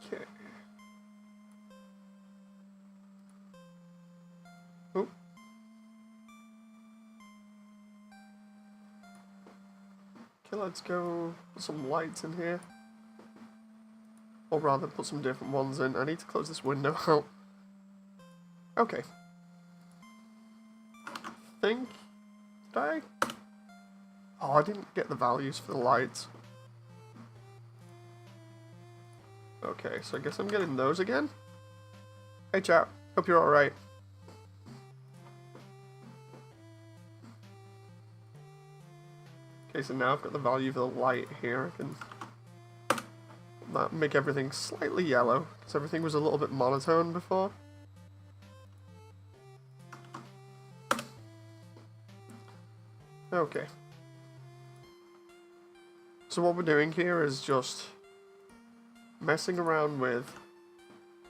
Okay. Oh. Okay, let's go put some lights in here. Or rather, put some different ones in. I need to close this window out. Okay. Did I? Oh, I didn't get the values for the lights. Okay, so I guess I'm getting those again. Hey chap, hope you're alright. Okay, so now I've got the value of the light here. I can make everything slightly yellow, because everything was a little bit monotone before. Okay. So what we're doing here is just messing around with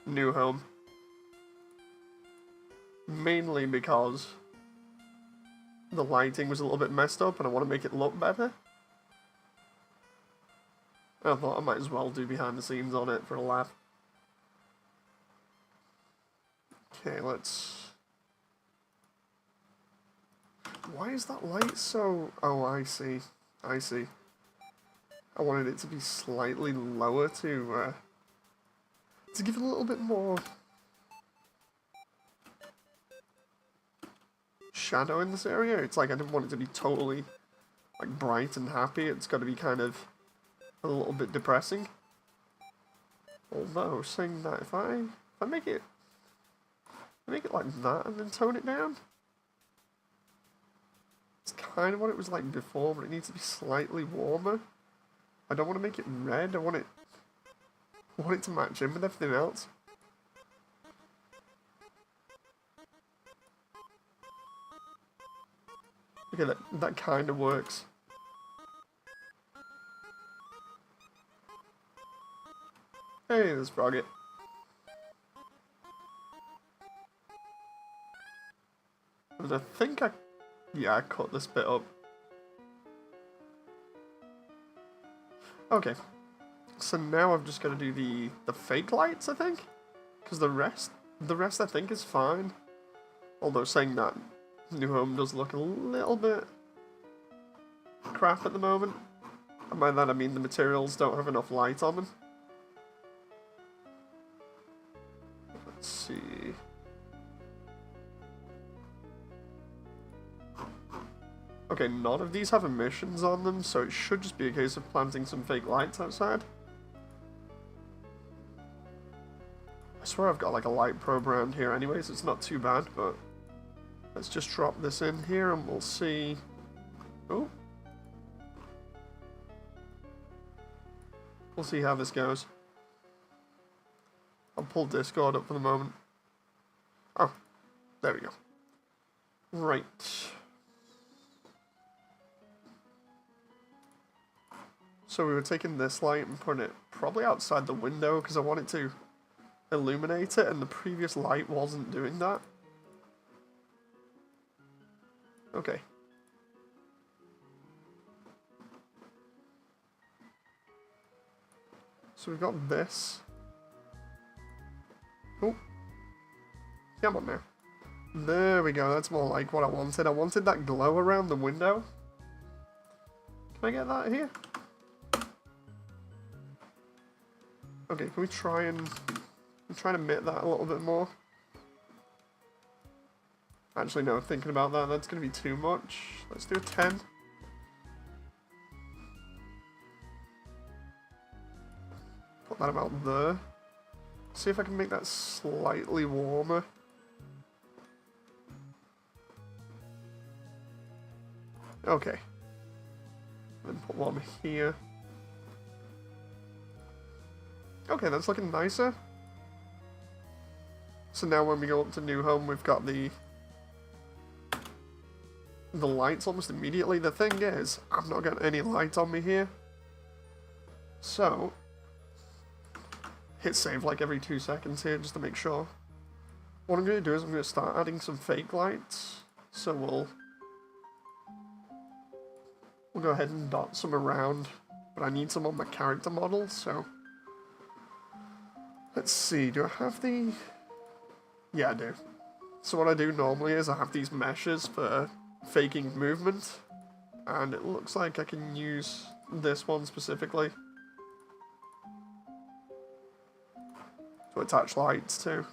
New Home. Mainly because the lighting was a little bit messed up and I want to make it look better. I thought I might as well do behind the scenes on it for a laugh. Okay, let's... Why is that light so... Oh, I see. I see. I wanted it to be slightly lower to give it a little bit more shadow in this area. It's like I didn't want it to be totally like bright and happy. It's got to be kind of a little bit depressing. Although saying that, if I make it like that and then tone it down, it's kind of what it was like before, but it needs to be slightly warmer. I don't want to make it red. I want it to match in with everything else. Okay, that kind of works. Hey, there's Frogget. And I think I cut this bit up. Okay, so now I've just got to do the fake lights, I think, because the rest I think is fine. Although saying that, New Home does look a little bit crap at the moment. And by that I mean the materials don't have enough light on them. Let's see. Okay, none of these have emissions on them, so it should just be a case of planting some fake lights outside. I swear I've got like a light probe around here anyways, it's not too bad, but let's just drop this in here and we'll see. Oh. We'll see how this goes. I'll pull Discord up for the moment. Oh, there we go. Right. So we were taking this light and putting it probably outside the window because I wanted to illuminate it and the previous light wasn't doing that. Okay. So we've got this. Oh. Come on now. There we go, that's more like what I wanted. I wanted that glow around the window. Can I get that here? Okay, can we try and emit that a little bit more? Actually, no, thinking about that, that's going to be too much. Let's do a 10. Put that about there. See if I can make that slightly warmer. Okay. Then put one here. Okay, that's looking nicer. So now when we go up to New Home, we've got the lights almost immediately. The thing is, I've not got any light on me here. So, hit save like every 2 seconds here just to make sure. What I'm going to do is I'm going to start adding some fake lights. So we'll go ahead and dot some around. But I need some on my character model, so Let's see, do I have the... Yeah, I do. So what I do normally is I have these meshes for faking movement, and it looks like I can use this one specifically to attach lights to.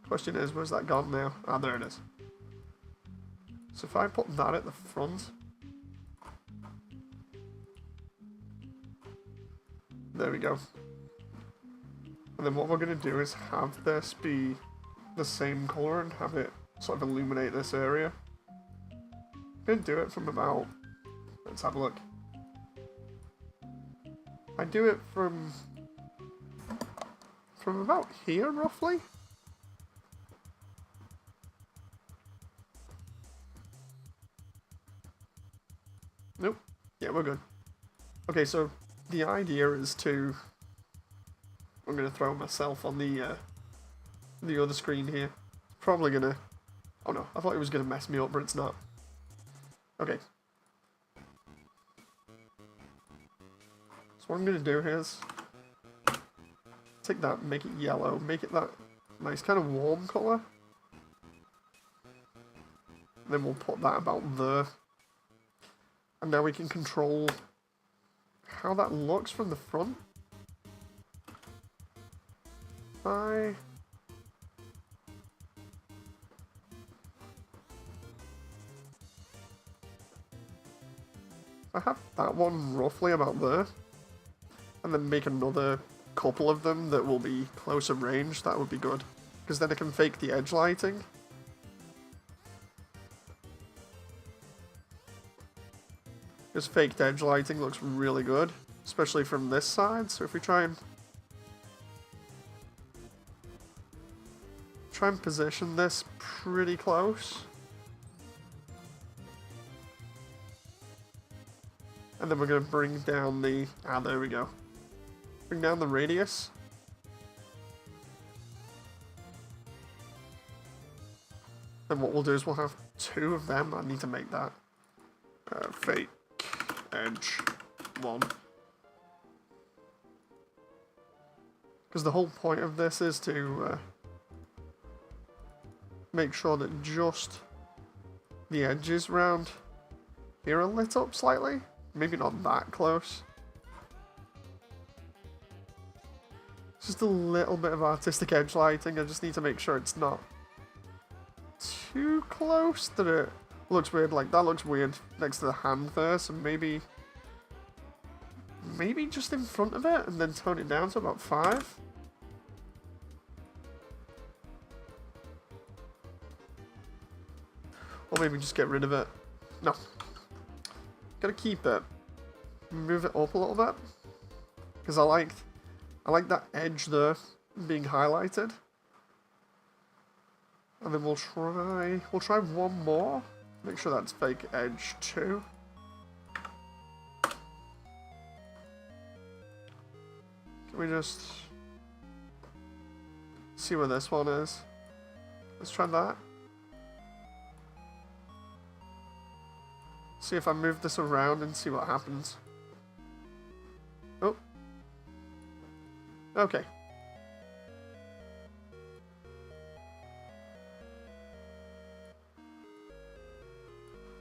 Question is, where's that gone now? Ah, there it is. So if I put that at the front, there we go. And then what we're going to do is have this be the same colour and have it sort of illuminate this area. I'm going to do it from about, let's have a look. I do it from about here roughly. Nope. Yeah, we're good. Okay, so the idea is to... I'm going to throw myself on the other screen here. Probably going to... Oh no, I thought it was going to mess me up, but it's not. Okay. So what I'm going to do is... take that, make it yellow, make it that nice kind of warm colour. Then we'll put that about there. And now we can control how that looks from the front. If I have that one roughly about there, and then make another couple of them that will be closer range, that would be good. Because then I can fake the edge lighting. Because faked edge lighting looks really good, especially from this side. So if we try and position this pretty close. And then we're going to bring down the... Ah, there we go. Bring down the radius. Then what we'll do is we'll have two of them. I need to make that fake edge 1. Because the whole point of this is to make sure that just the edges round here are lit up slightly. Maybe not that close. Just a little bit of artistic edge lighting. I just need to make sure it's not too close that it looks weird. Like, that looks weird next to the hand there, so maybe just in front of it and then tone it down to about 5. Or maybe just get rid of it. No. Gotta keep it. Move it up a little bit. Because I like that edge there being highlighted. And then we'll try one more. Make sure that's fake edge 2. Can we just see where this one is? Let's try that. See if I move this around and see what happens. Oh. Okay.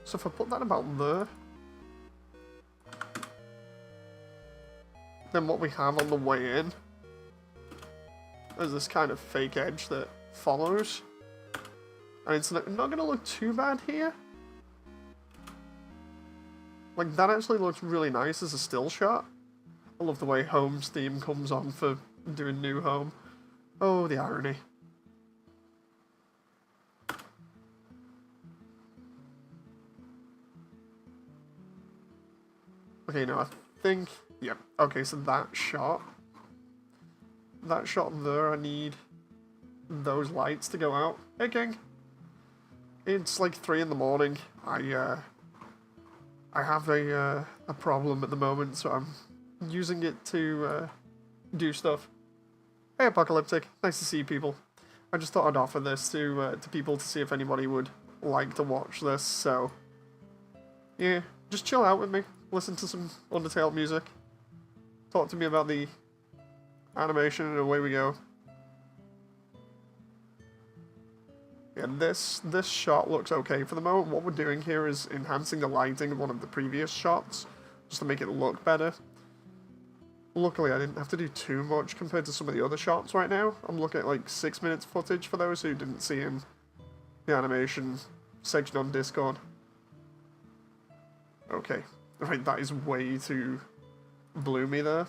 So if I put that about there, then what we have on the way in is this kind of fake edge that follows. And it's not going to look too bad here. Like, that actually looks really nice as a still shot. I love the way Home's theme comes on for doing New Home. Oh, the irony. Okay, now I think... Yeah, okay, so that shot there, I need those lights to go out. Hey, King. It's like 3 in the morning. I have a problem at the moment, so I'm using it to do stuff. Hey, Apocalyptic. Nice to see people. I just thought I'd offer this to people to see if anybody would like to watch this, so... Yeah, just chill out with me. Listen to some Undertale music. Talk to me about the animation, and away we go. Yeah, this shot looks okay for the moment. What we're doing here is enhancing the lighting of one of the previous shots, just to make it look better. Luckily, I didn't have to do too much compared to some of the other shots right now. I'm looking at like 6 minutes footage for those who didn't see in the animation section on Discord. Okay, right, that is way too bloomy there.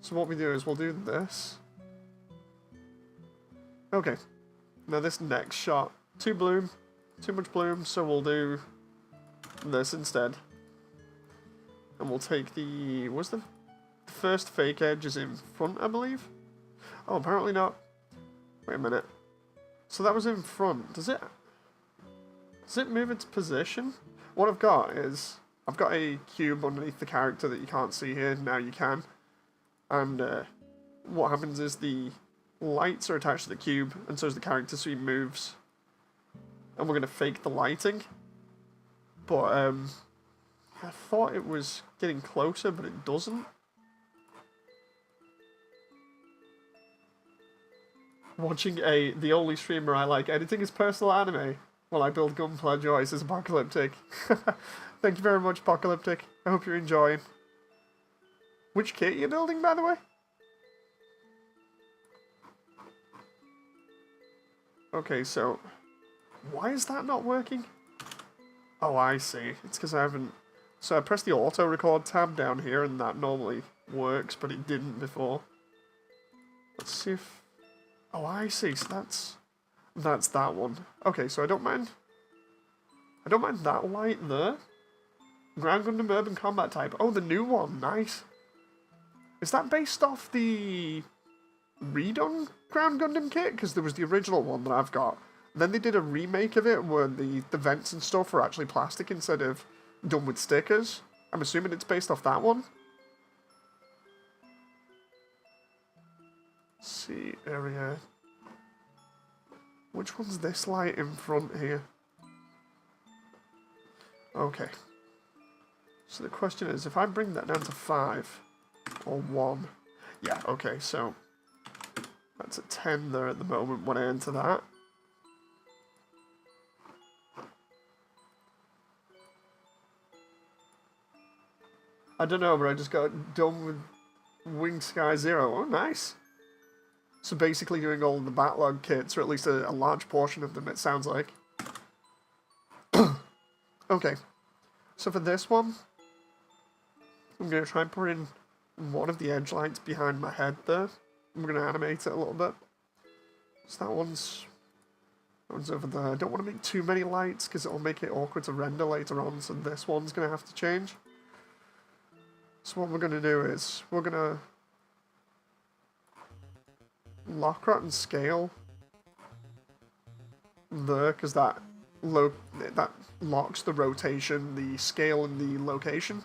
So what we do is we'll do this. Okay, now this next shot, too much bloom, so we'll do this instead. And we'll take the, what's the first fake edge is in front, I believe? Oh, apparently not. Wait a minute. So that was in front. Does it move its position? What I've got is, I've got a cube underneath the character that you can't see here. Now you can. And what happens is the lights are attached to the cube, and so is the character, so he moves. And we're going to fake the lighting. But, I thought it was getting closer, but it doesn't. Watching the only streamer I like editing his personal anime while I build Gunpla Joy, says Apocalyptic. Thank you very much, Apocalyptic. I hope you're enjoying. Which kit are you building, by the way? Okay, so why is that not working? Oh, I see. It's because I haven't... So I pressed the auto record tab down here and that normally works, but it didn't before. Let's see if... Oh, I see. So that's that one. Okay, so I don't mind that light there. Ground Gundam Urban Combat Type. Oh, the new one. Nice. Is that based off the redone Ground Gundam kit? Because there was the original one that I've got. Then they did a remake of it where the vents and stuff were actually plastic instead of done with stickers. I'm assuming it's based off that one. Let's see, area. Which one's this light in front here? Okay. So the question is, if I bring that down to 5 or 1, yeah, okay, so that's a 10 there at the moment when I enter that. I don't know, but I just got done with Winged Sky Zero. Oh, nice. So basically doing all of the backlog kits, or at least a large portion of them, it sounds like. Okay. So for this one, I'm going to try and put in one of the edge lights behind my head there. I'm going to animate it a little bit. So that one's over there. I don't want to make too many lights because it'll make it awkward to render later on, so this one's going to have to change. So what we're going to do is, we're going to lock rot and scale there, because that locks the rotation, the scale, and the location.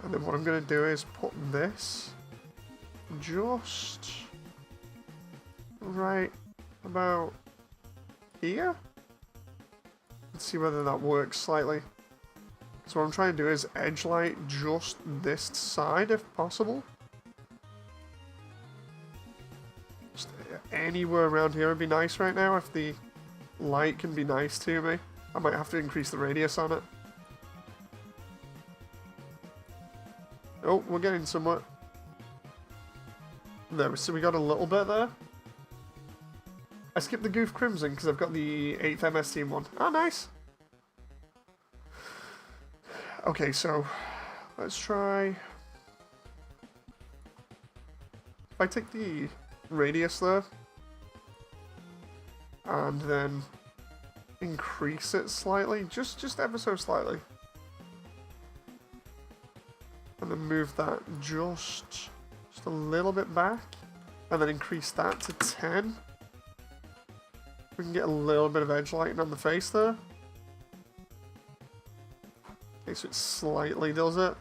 And then what I'm going to do is put this just right about here. Let's see whether that works slightly. So what I'm trying to do is edge light just this side if possible. Just anywhere around here would be nice right now if the light can be nice to me. I might have to increase the radius on it. Oh, we're getting somewhere. There, so we got a little bit there. I skipped the Goof Crimson because I've got the 8th MS Team one. Oh, nice. Okay, so let's try. If I take the radius there and then increase it slightly, just ever so slightly, and then move that just a little bit back, and then increase that to 10. We can get a little bit of edge lighting on the face there. Okay, so it slightly does it.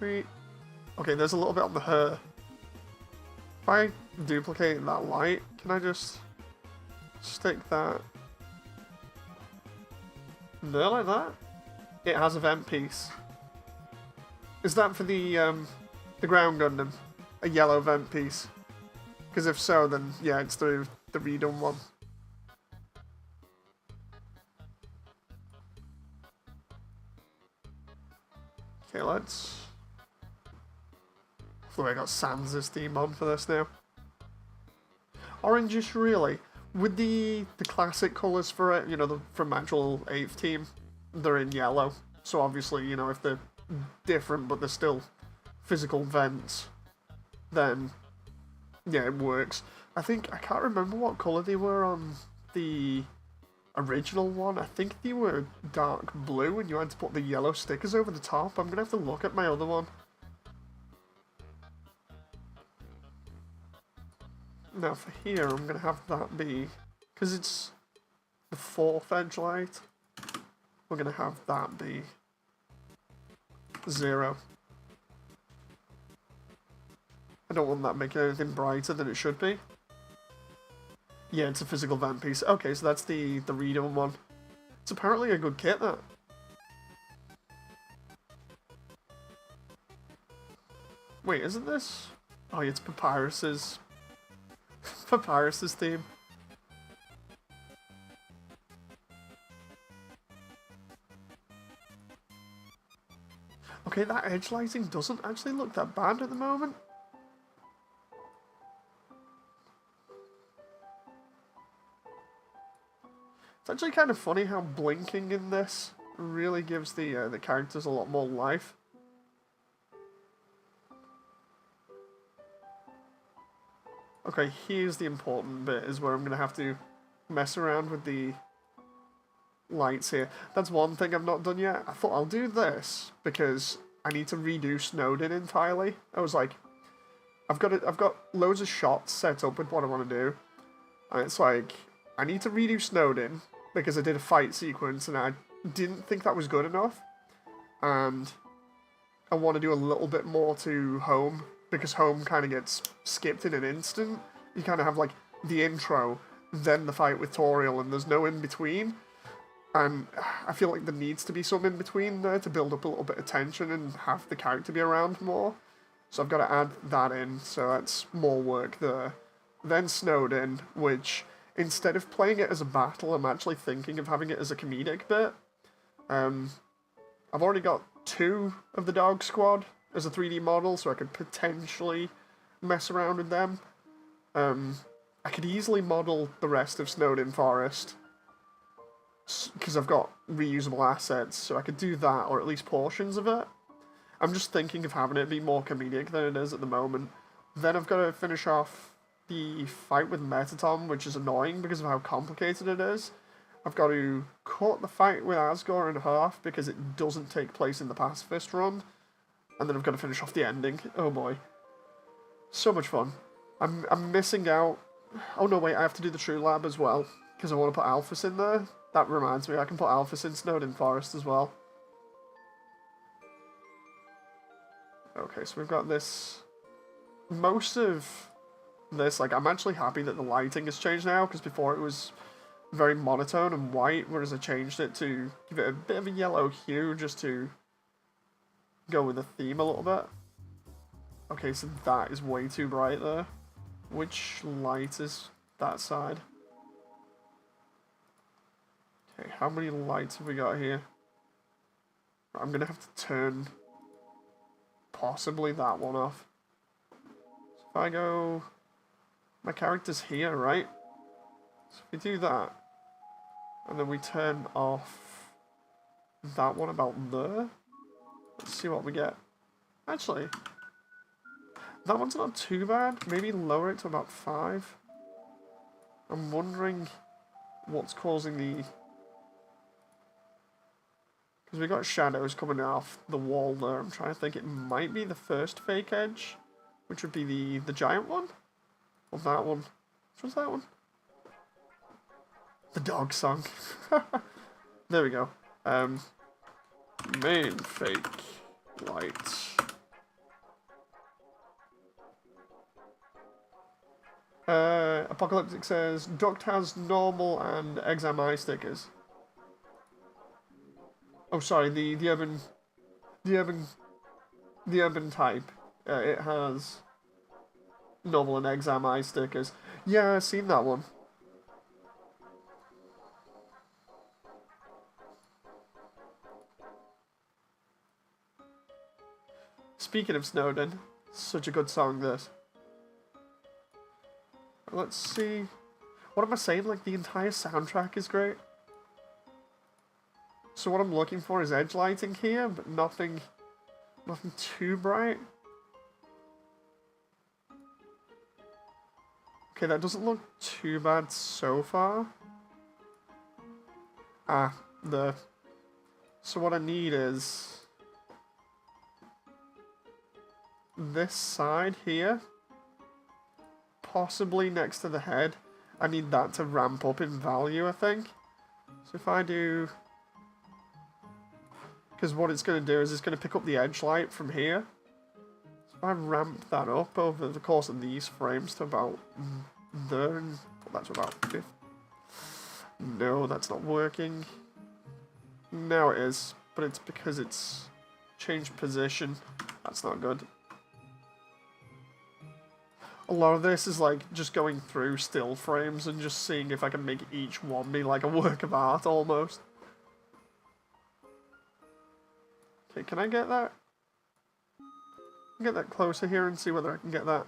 Okay, there's a little bit on the hair. If I duplicate that light, can I just stick that there like that? It has a vent piece. Is that for the the ground Gundam, a yellow vent piece? Because if so, then yeah, it's the redone one. Okay, let's... I got Sans' theme on for this now. Orangish, really. With the classic colours for it, you know, from actual 8th team, they're in yellow. So obviously, you know, if they're different but they're still physical vents, then yeah, it works. I can't remember what colour they were on the original one. I think they were dark blue and you had to put the yellow stickers over the top. I'm going to have to look at my other one. Now for here, I'm going to have that be, because it's the 4th edge light, we're going to have that be 0. I don't want that making anything brighter than it should be. Yeah, it's a physical vent piece. Okay, so that's the redone one. It's apparently a good kit, that. Wait, isn't this? Oh, yeah, it's Papyrus's... Papyrus's theme. Okay, that edge lighting doesn't actually look that bad at the moment. It's actually kind of funny how blinking in this really gives the characters a lot more life. Okay, here's the important bit, is where I'm going to have to mess around with the lights here. That's one thing I've not done yet. I thought I'll do this because I need to redo Snowden entirely. I was like, I've got loads of shots set up with what I want to do, and it's like I need to redo Snowden because I did a fight sequence and I didn't think that was good enough, and I want to do a little bit more to Home because Home kind of gets skipped in an instant. You kind of have like the intro, then the fight with Toriel, and there's no in between. And I feel like there needs to be some in between there to build up a little bit of tension and have the character be around more. So I've got to add that in, so that's more work there. Then Snowden, which instead of playing it as a battle, I'm actually thinking of having it as a comedic bit. I've already got 2 of the dog squad as a 3D model, so I could potentially mess around with them. I could easily model the rest of Snowden Forest, because I've got reusable assets, so I could do that, or at least portions of it. I'm just thinking of having it be more comedic than it is at the moment. Then I've got to finish off the fight with Metaton, which is annoying because of how complicated it is. I've got to cut the fight with Asgore in half because it doesn't take place in the pacifist run. And then I've got to finish off the ending. Oh boy. So much fun. I'm missing out. Oh no, wait, I have to do the True Lab as well, because I want to put Alphys in there. That reminds me, I can put Alphys in Snowden Forest as well. Okay, so we've got this. Most of this, like, I'm actually happy that the lighting has changed now, because before it was very monotone and white, whereas I changed it to give it a bit of a yellow hue, just to go with the theme a little bit. Okay, so that is way too bright there. Which light is that side? Okay, how many lights have we got here? I'm gonna have to turn possibly that one off. So if I go... My character's here, right? So if we do that, and then we turn off that one about there, let's see what we get. Actually, that one's not too bad. Maybe lower it to about 5. I'm wondering what's causing the... Because we got shadows coming off the wall there. I'm trying to think. It might be the first fake edge, which would be the giant one. Or that one. Which was that one? The dog song. There we go. Main fake light. Apocalyptic says Duct has normal and exam eye stickers. Oh, sorry, the urban type It has normal and exam eye stickers. Yeah, I've seen that one. Speaking of Snowden, such a good song this. Let's see. What am I saying? Like, the entire soundtrack is great. So what I'm looking for is edge lighting here, but nothing too bright. Okay, that doesn't look too bad so far. So what I need is this side here, possibly next to the head. I need that to ramp up in value, I think. So if I do... Because what it's going to do is it's going to pick up the edge light from here. So if I ramp that up over the course of these frames to about there, and put that to about 50. No, that's not working. Now it is, but it's because it's changed position. That's not good. A lot of this is like just going through still frames and just seeing if I can make each one be like a work of art almost. Okay, can I get that? Get that closer here and see whether I can get that.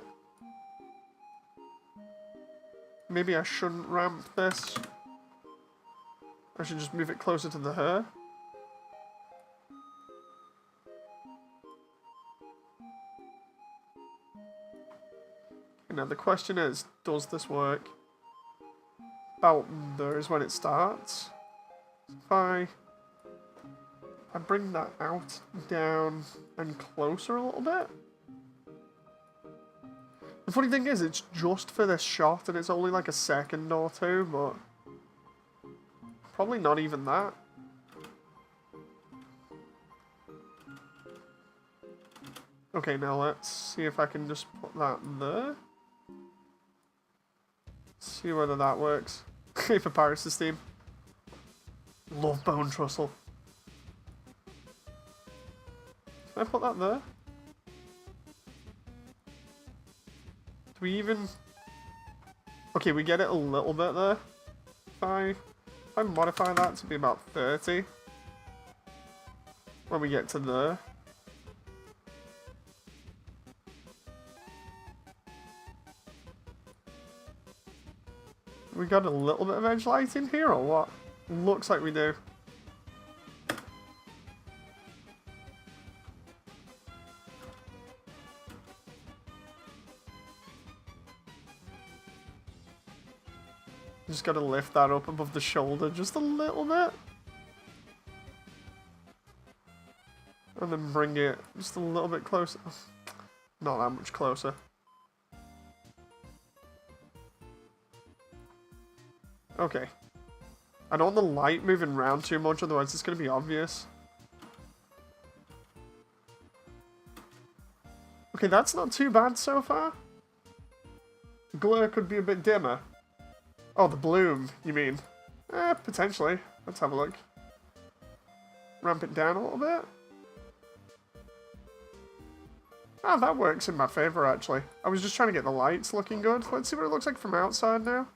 Maybe I shouldn't ramp this. I should just move it closer to the her. Now the question is, does this work? About there is when it starts. If I bring that out, down, and closer a little bit. The funny thing is, it's just for this shot, and it's only like a second or two, but probably not even that. Okay, now let's see if I can just put that there. See whether that works. For Paris' team. Love Bone Trussell. Can I put that there? Do we even... Okay, we get it a little bit there. If I modify that to be about 30. When we get to there. We got a little bit of edge lighting here, or what? Looks like we do. Just gotta lift that up above the shoulder just a little bit. And then bring it just a little bit closer. Not that much closer. Okay. I don't want the light moving around too much, otherwise it's going to be obvious. Okay, that's not too bad so far. Glare could be a bit dimmer. Oh, the bloom, you mean? Potentially. Let's have a look. Ramp it down a little bit. Ah, that works in my favour, actually. I was just trying to get the lights looking good. Let's see what it looks like from outside now.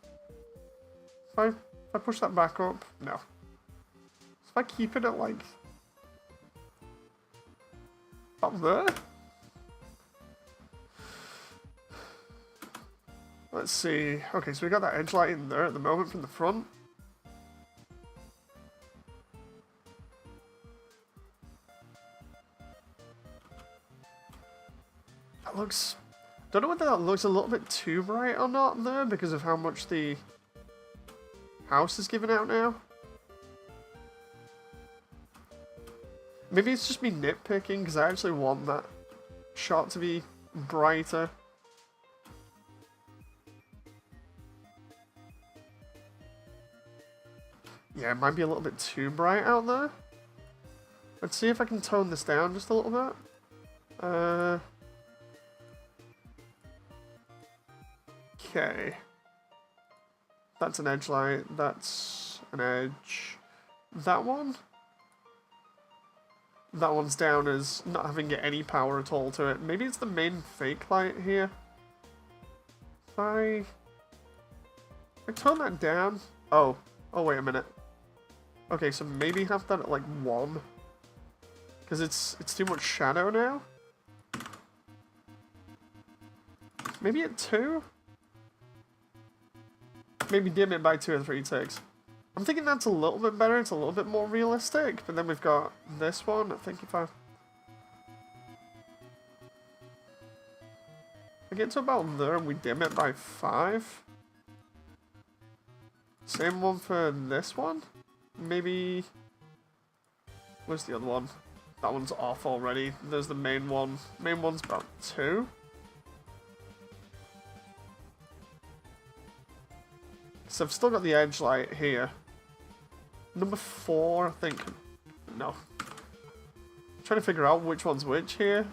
If I push that back up, no. If I keep it at like up there. Let's see. Okay, so we got that edge light in there at the moment from the front. That looks... Don't know whether that looks a little bit too bright or not there because of how much the house is giving out now. Maybe it's just me nitpicking because I actually want that shot to be brighter. Yeah, it might be a little bit too bright out there. Let's see if I can tone this down just a little bit. Okay. That's an edge light, that's an edge. That one? that one's down as not having any power at all to it. Maybe it's the main fake light here. If I turn that down... Oh, wait a minute. Okay, so maybe have that at like 1. Because it's too much shadow now. Maybe at 2? Maybe dim it by 2 or 3 ticks. I'm thinking that's a little bit better, it's a little bit more realistic, but then we've got this one. I think if I get to about there and we dim it by 5. Same one for this one? Maybe... Where's the other one? That one's off already. There's the main one. Main one's about 2. So I've still got the edge light here. Number 4, I think... No. I'm trying to figure out which one's which here.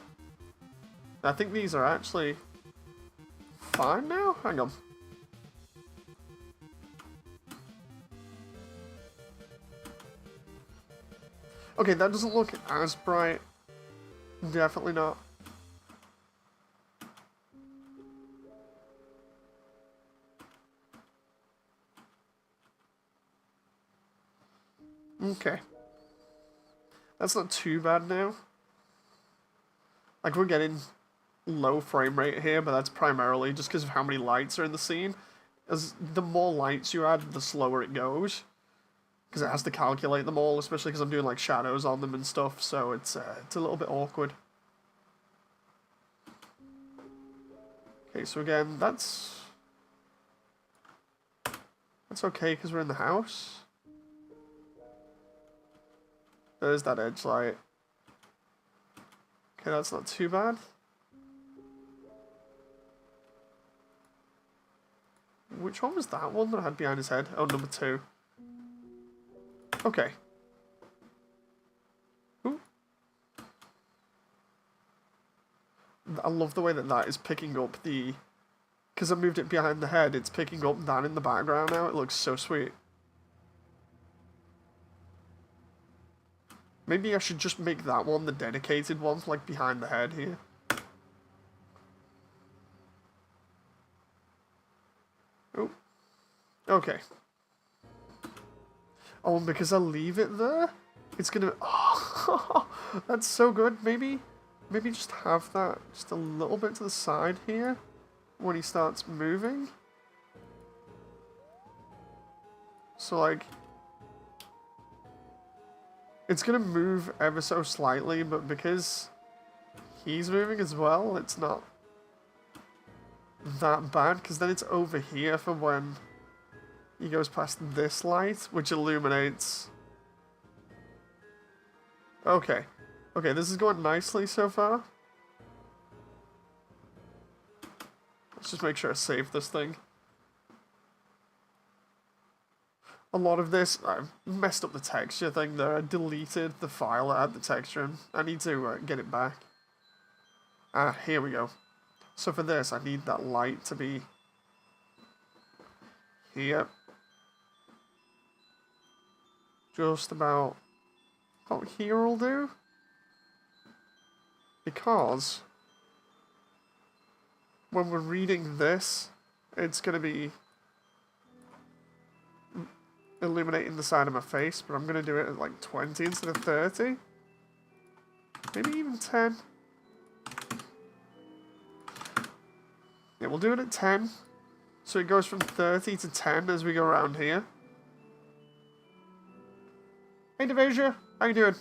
I think these are actually... fine now? Hang on. Okay, that doesn't look as bright. Definitely not. Okay. That's not too bad now. Like, we're getting low frame rate here, but that's primarily just because of how many lights are in the scene. As the more lights you add, the slower it goes. Because it has to calculate them all, especially because I'm doing like shadows on them and stuff, so it's a little bit awkward. Okay, so again, that's okay because we're in the house. There's that edge light. Okay, that's not too bad. Which one was that one that I had behind his head? Oh, number 2. Okay. Ooh. I love the way that that is picking up the... Because I moved it behind the head, it's picking up that in the background now. It looks so sweet. Maybe I should just make that one the dedicated one, like behind the head here. Oh. Okay. Oh, and because I leave it there, it's gonna... Oh, that's so good. Maybe just have that just a little bit to the side here when he starts moving. So, like... It's gonna move ever so slightly, but because he's moving as well, it's not that bad, because then it's over here for when he goes past this light, which illuminates. Okay. Okay, this is going nicely so far. Let's just make sure I save this thing. A lot of this, I've messed up the texture thing there. I deleted the file that had the texture in. I need to get it back. Ah, here we go. So for this, I need that light to be here. Just about here will do. Because when we're reading this, it's going to be illuminating the side of my face, but I'm going to do it at like 20 instead of 30. Maybe even 10. Yeah, we'll do it at 10. So it goes from 30 to 10 as we go around here. Hey, Devasia, how you doing?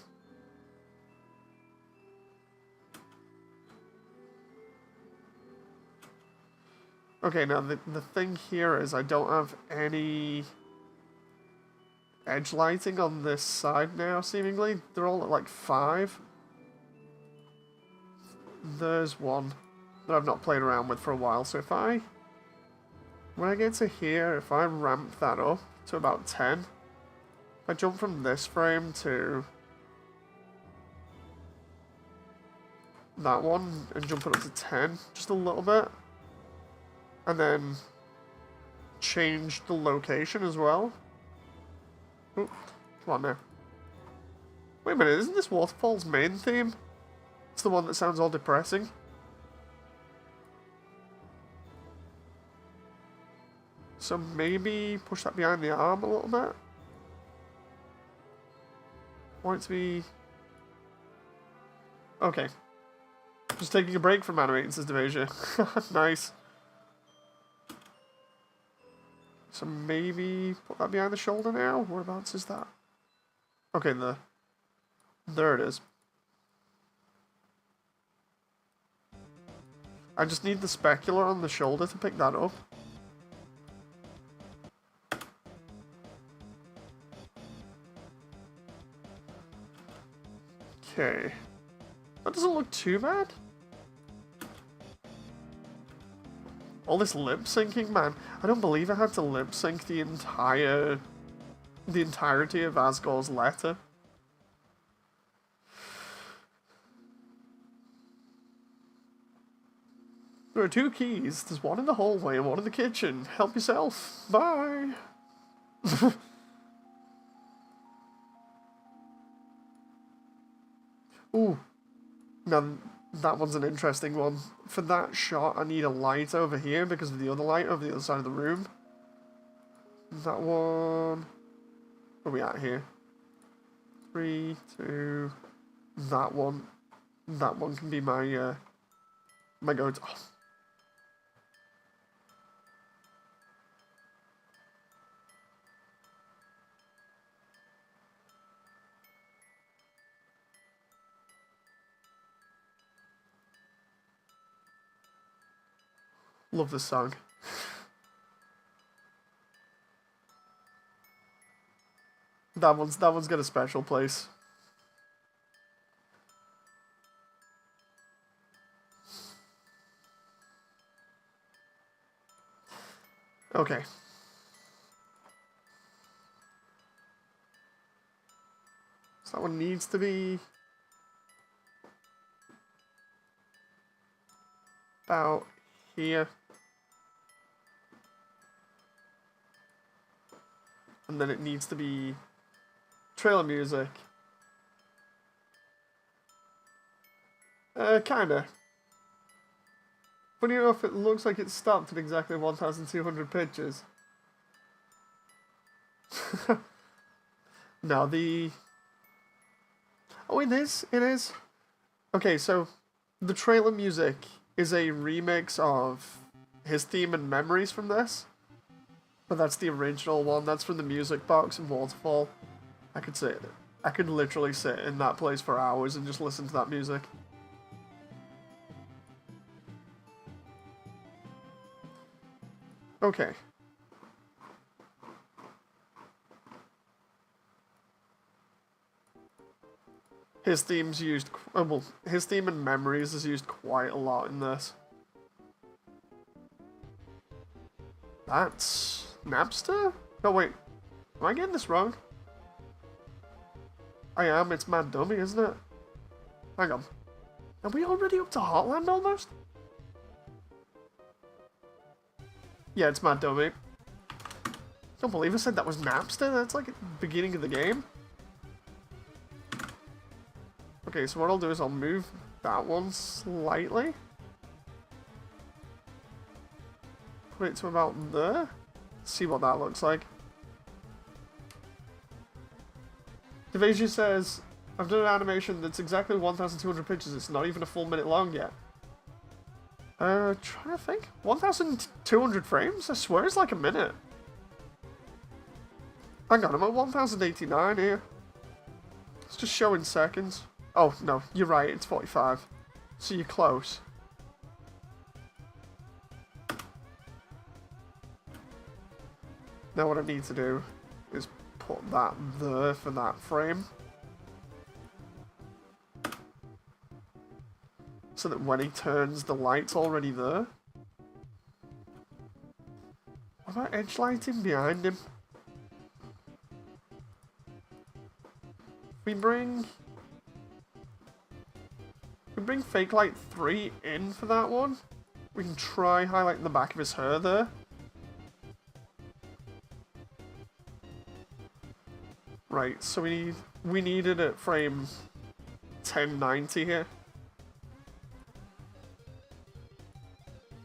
Okay, now the thing here is I don't have any edge lighting on this side now, seemingly. They're all at like 5. There's one that I've not played around with for a while, so when I get to here, if I ramp that up to about 10, if I jump from this frame to that one and jump it up to 10, just a little bit, and then change the location as well. Ooh, come on now. Wait a minute, isn't this Waterfall's main theme? It's the one that sounds all depressing. So maybe push that behind the arm a little bit. Want it to be... Okay. Just taking a break from animating, says Devasia. Nice. So maybe put that behind the shoulder now? Whereabouts is that? Okay, there it is. I just need the specular on the shoulder to pick that up. Okay. That doesn't look too bad. All this lip syncing, man. I don't believe I had to lip sync the entirety of Asgore's letter. There are 2 keys. There's one in the hallway and one in the kitchen. Help yourself. Bye. Ooh. Now, that one's an interesting one. For that shot, I need a light over here because of the other light over the other side of the room. That one... Where are we at here? 3, 2... That one. That one can be my, my go-to... Oh. Love this song. That one's got a special place. Okay. So that one needs to be about here. And then it needs to be trailer music. Kinda. Funny enough, it looks like it stopped at exactly 1,200 pictures. Now the... Oh, it is? It is? Okay, so the trailer music is a remix of his theme and memories from this. But that's the original one. That's from the music box in Waterfall. I could literally sit in that place for hours and just listen to that music. Okay. His theme's used... well, his theme and memories is used quite a lot in this. That's... Napster? No, wait. Am I getting this wrong? I am. It's Mad Dummy, isn't it? Hang on. Are we already up to Heartland almost? Yeah, it's Mad Dummy. Don't believe I said that was Napster. That's like at the beginning of the game. Okay, so what I'll do is I'll move that one slightly. Put it to about there. See what that looks like. Devasia says, I've done an animation that's exactly 1,200 pictures. It's not even a full minute long yet. Trying to think. 1,200 frames? I swear it's like a minute. Hang on, I'm at 1,089 here. It's just showing seconds. Oh, no, you're right, it's 45. So you're close. Now what I need to do is put that there for that frame. So that when he turns, the light's already there. What about edge lighting behind him? We bring Fake Light 3 in for that one. We can try highlighting the back of his hair there. Right, so we need we needed at frame 1090 here.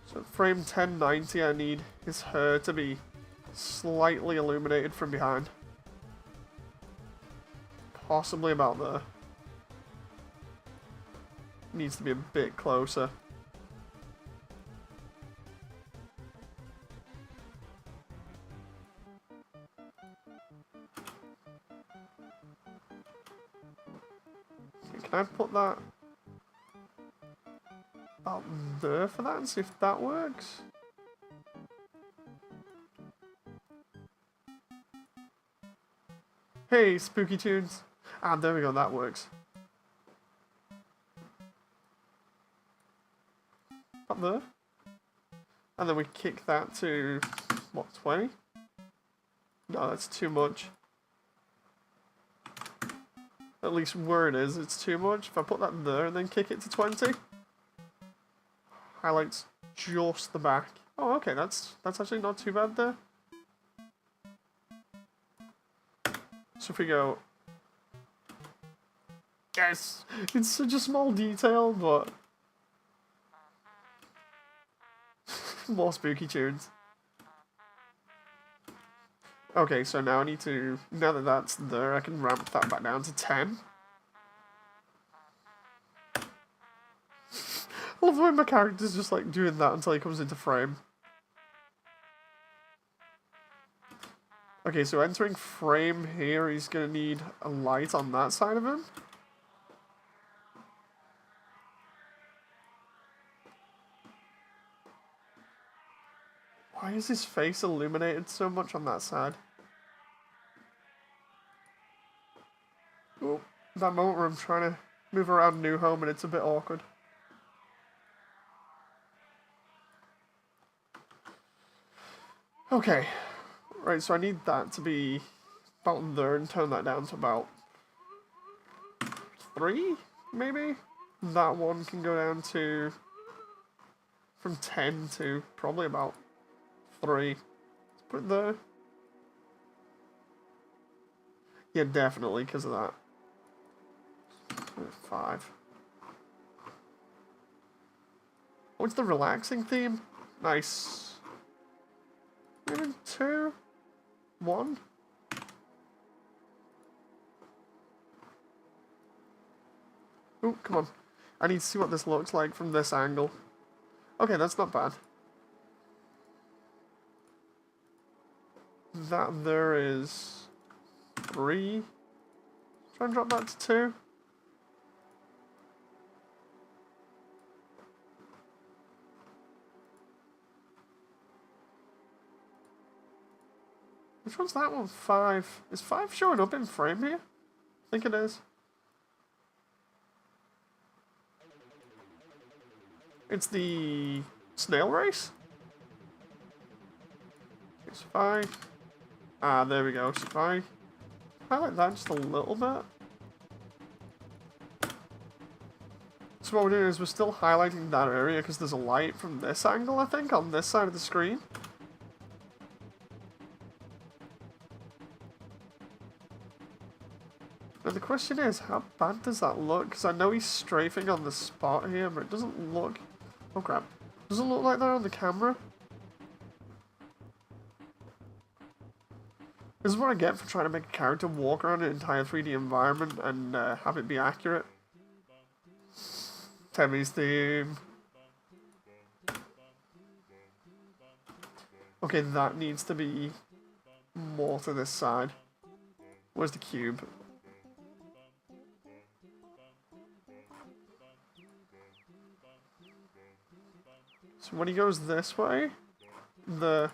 So at frame 1090 I need his hair to be slightly illuminated from behind. Possibly about there. Needs to be a bit closer. Can I put that out there for that and see if that works? Hey, Spooky Tunes. Ah, there we go, that works. Up there. And then we kick that to, what, 20? No, that's too much. At least where it is, it's too much. If I put that there and then kick it to 20, highlights just the back. Oh, okay, that's actually not too bad there. So if we go... Yes! It's such a small detail, but... More Spooky Tunes. Okay, so now I need to... Now that that's there, I can ramp that back down to 10. I love the way my character's just like doing that until he comes into frame. Okay, so entering frame here, he's gonna need a light on that side of him. Why is his face illuminated so much on that side? Oh, that moment where I'm trying to move around New Home and it's a bit awkward. Okay, right, so I need that to be about there and turn that down to about 3, maybe? That one can go down to, from 10 to probably about 3. Let's put it there. Yeah, definitely, because of that. 5. What's the relaxing theme? Nice. Maybe 2? 1? Ooh, come on. I need to see what this looks like from this angle. Okay, that's not bad. That there is 3. Try and drop that to 2. Which one's that one? 5. Is 5 showing up in frame here? I think it is. It's the snail race? It's 5. Ah, there we go. So if I highlight that just a little bit. So what we're doing is we're still highlighting that area because there's a light from this angle, I think, on this side of the screen. Now the question is, how bad does that look? Because I know he's strafing on the spot here, but it doesn't look... Oh crap. Doesn't look like that on the camera. This is what I get for trying to make a character walk around an entire 3D environment and have it be accurate. Temmie's theme. Okay, that needs to be more to this side. Where's the cube? So when he goes this way, that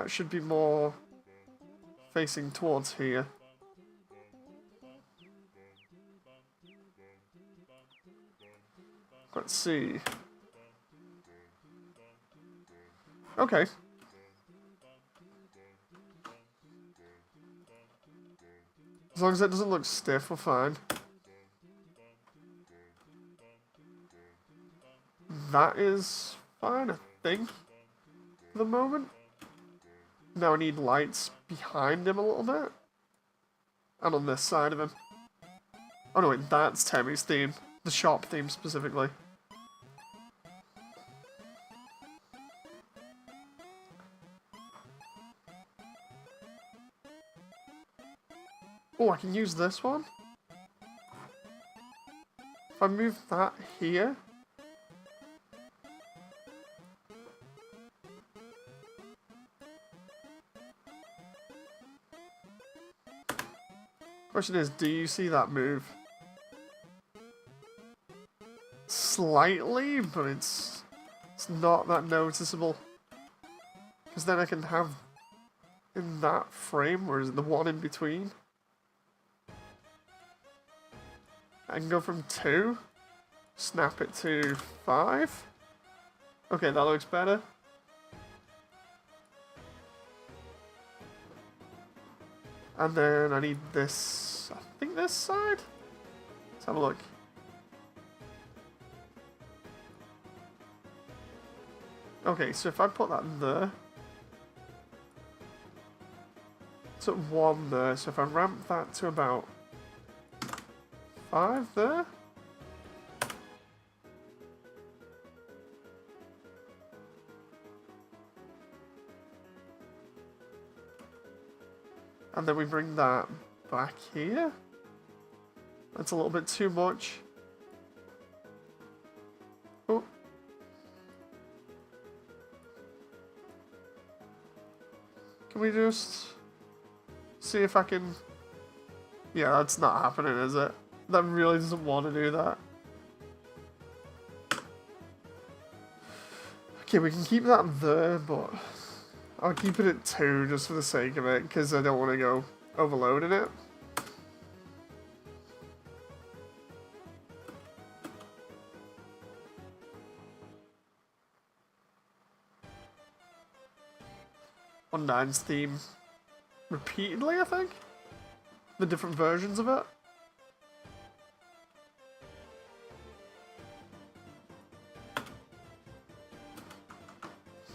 should be more facing towards here. Let's see. Okay. As long as it doesn't look stiff, we're fine. That is fine, I think, for the moment. Now I need lights behind him a little bit. And on this side of him. Oh no, wait, that's Tammy's theme. The shop theme specifically. Oh, I can use this one. If I move that here. Question is, do you see that move? Slightly, but it's not that noticeable. Because then I can have in that frame, or is it the one in between? I can go from 2, snap it to 5. Okay, that looks better. And then I need this, I think this side? Let's have a look. Okay, so if I put that there, it's at 1 there, so if I ramp that to about 5 there. And then we bring that back here. That's a little bit too much. Oh. Can we just see if I can... Yeah, that's not happening, is it? That really doesn't want to do that. Okay, we can keep that there, but I'll keep it at 2 just for the sake of it, because I don't want to go overloading it. Undyne's theme repeatedly, I think? The different versions of it.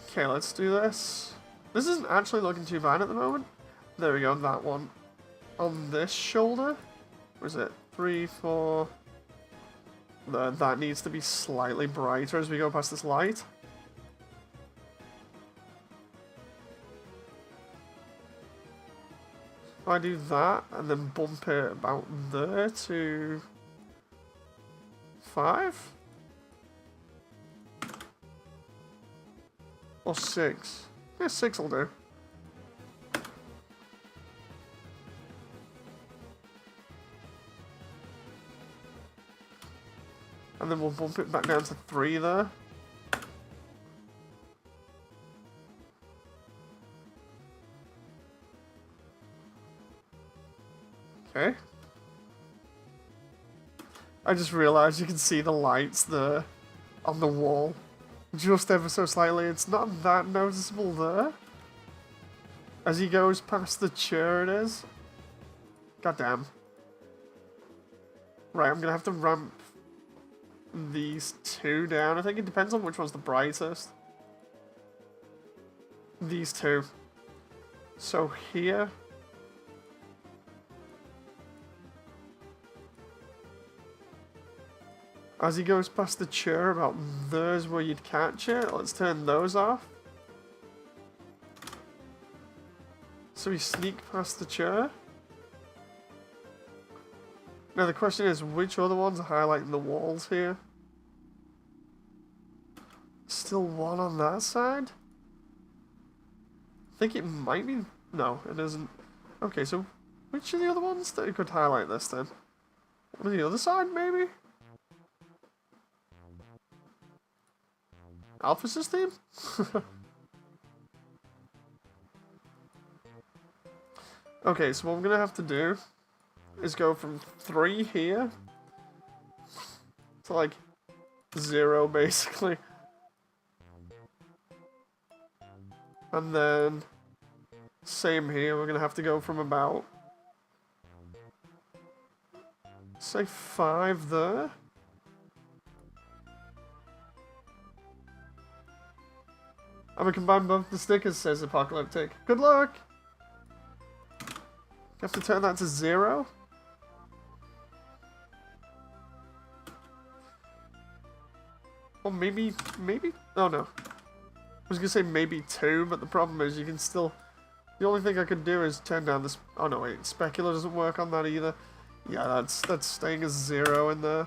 Okay, let's do this. This isn't actually looking too bad at the moment. There we go, that one. On this shoulder. Where is it? 3, 4... That needs to be slightly brighter as we go past this light. If I do that, and then bump it about there to 5? Or 6? Yeah, 6 will do. And then we'll bump it back down to 3 there. Okay. I just realized you can see the lights there on the wall. Just ever so slightly. It's not that noticeable there. As he goes past the chair it is. God damn. Right, I'm gonna have to ramp these 2 down. I think it depends on which one's the brightest. These 2. So here. As he goes past the chair, about there's where you'd catch it. Let's turn those off. So we sneak past the chair. Now the question is, which other ones are highlighting the walls here? Still one on that side? I think it might be... No, it isn't. Okay, so which are the other ones that could highlight this then? On the other side, maybe? Alphys's theme? Okay, so what I'm gonna have to do is go from 3 here to like 0 basically. And then same here, we're gonna have to go from about say 5 there. I'm gonna combine both the stickers, says Apocalyptic. Good luck! You have to turn that to 0. Or maybe, oh no. I was gonna say maybe 2, but the problem is you can still... The only thing I could do is turn down this... Oh no, wait, specular doesn't work on that either. Yeah, that's staying as 0 in there.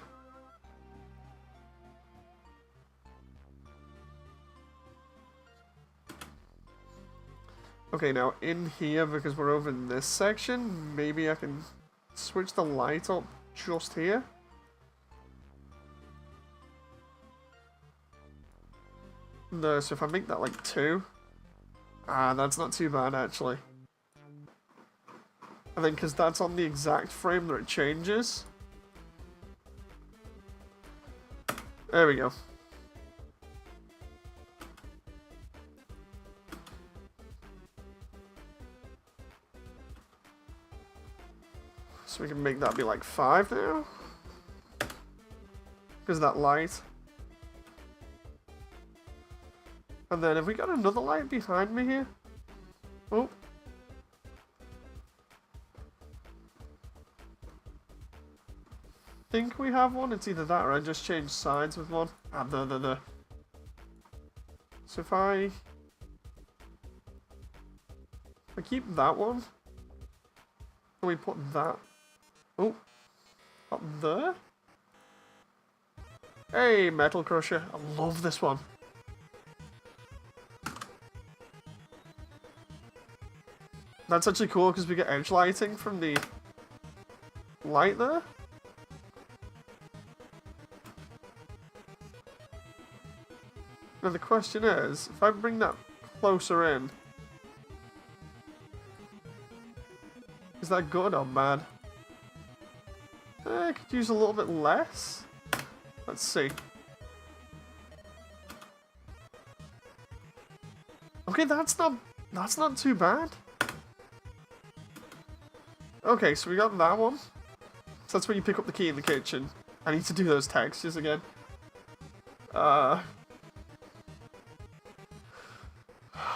Okay, now in here, because we're over in this section, maybe I can switch the light up just here. No, so if I make that like 2, that's not too bad actually. And then because that's on the exact frame that it changes. There we go. So we can make that be like 5 now. Because of that light. And then have we got another light behind me here? Oh. Think we have one. It's either that or I just changed sides with one. There. So if I keep that one, and we put that, oh, up there. Hey, Metal Crusher. I love this one. That's actually cool because we get edge lighting from the light there. Now the question is, if I bring that closer in, is that good or bad? I could use a little bit less. Let's see. Okay, that's not too bad. Okay, so we got that one. So that's when you pick up the key in the kitchen. I need to do those textures again. I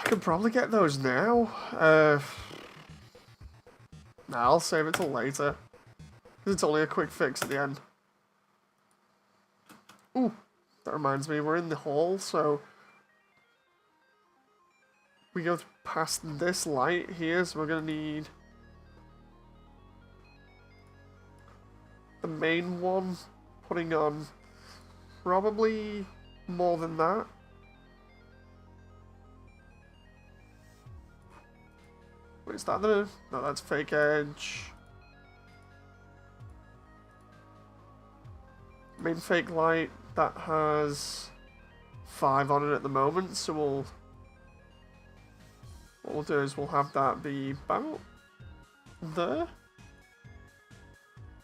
could probably get those now. Nah, I'll save it till later. Because it's only a quick fix at the end. Ooh, that reminds me, we're in the hall, so... We go past this light here, so we're gonna need... the main one, putting on probably more than that. Wait, is that the... No, that's fake edge. Main fake light, that has 5 on it at the moment, so we'll... What we'll do is we'll have that be about there.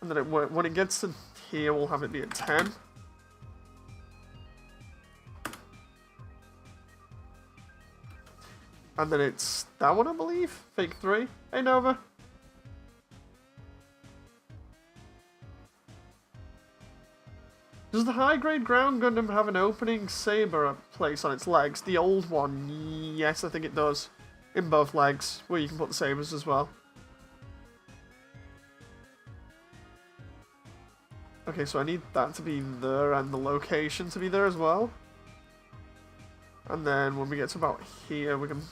And then when it gets to here, we'll have it be at 10. And then it's that one, I believe. Fake 3. Hey, Nova. Does the high-grade ground Gundam have an opening saber place on its legs? The old one, yes, I think it does. In both legs, where you can put the sabers as well. Okay, so I need that to be there and the location to be there as well. And then when we get to about here, we can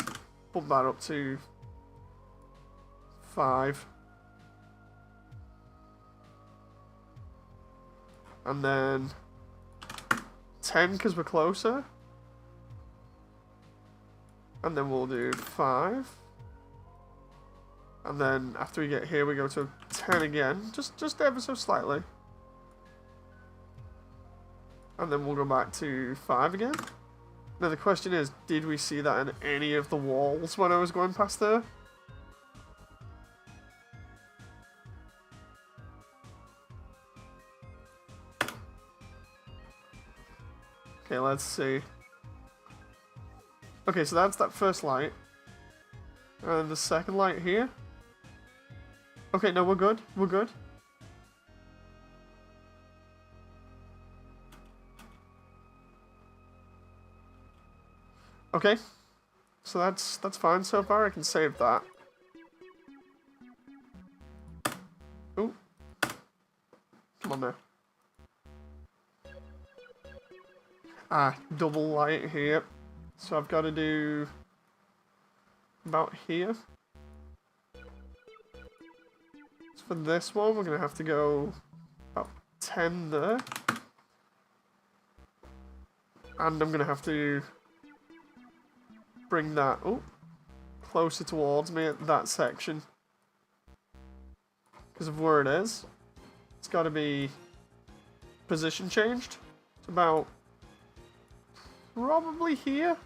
bump that up to 5. And then 10 because we're closer. And then we'll do 5. And then after we get here, we go to 10 again, just ever so slightly. And then we'll go back to 5 again. Now the question is, did we see that in any of the walls when I was going past there? Okay, let's see. Okay, so that's that first light. And the second light here. Okay, no, we're good. We're good. Okay, so that's fine so far. I can save that. Ooh, come on now. double light here. So I've got to do about here. So for this one, we're going to have to go about 10 there. And I'm going to have to bring that closer towards me at that section. Because of where it is. It's got to be position changed. It's about probably here.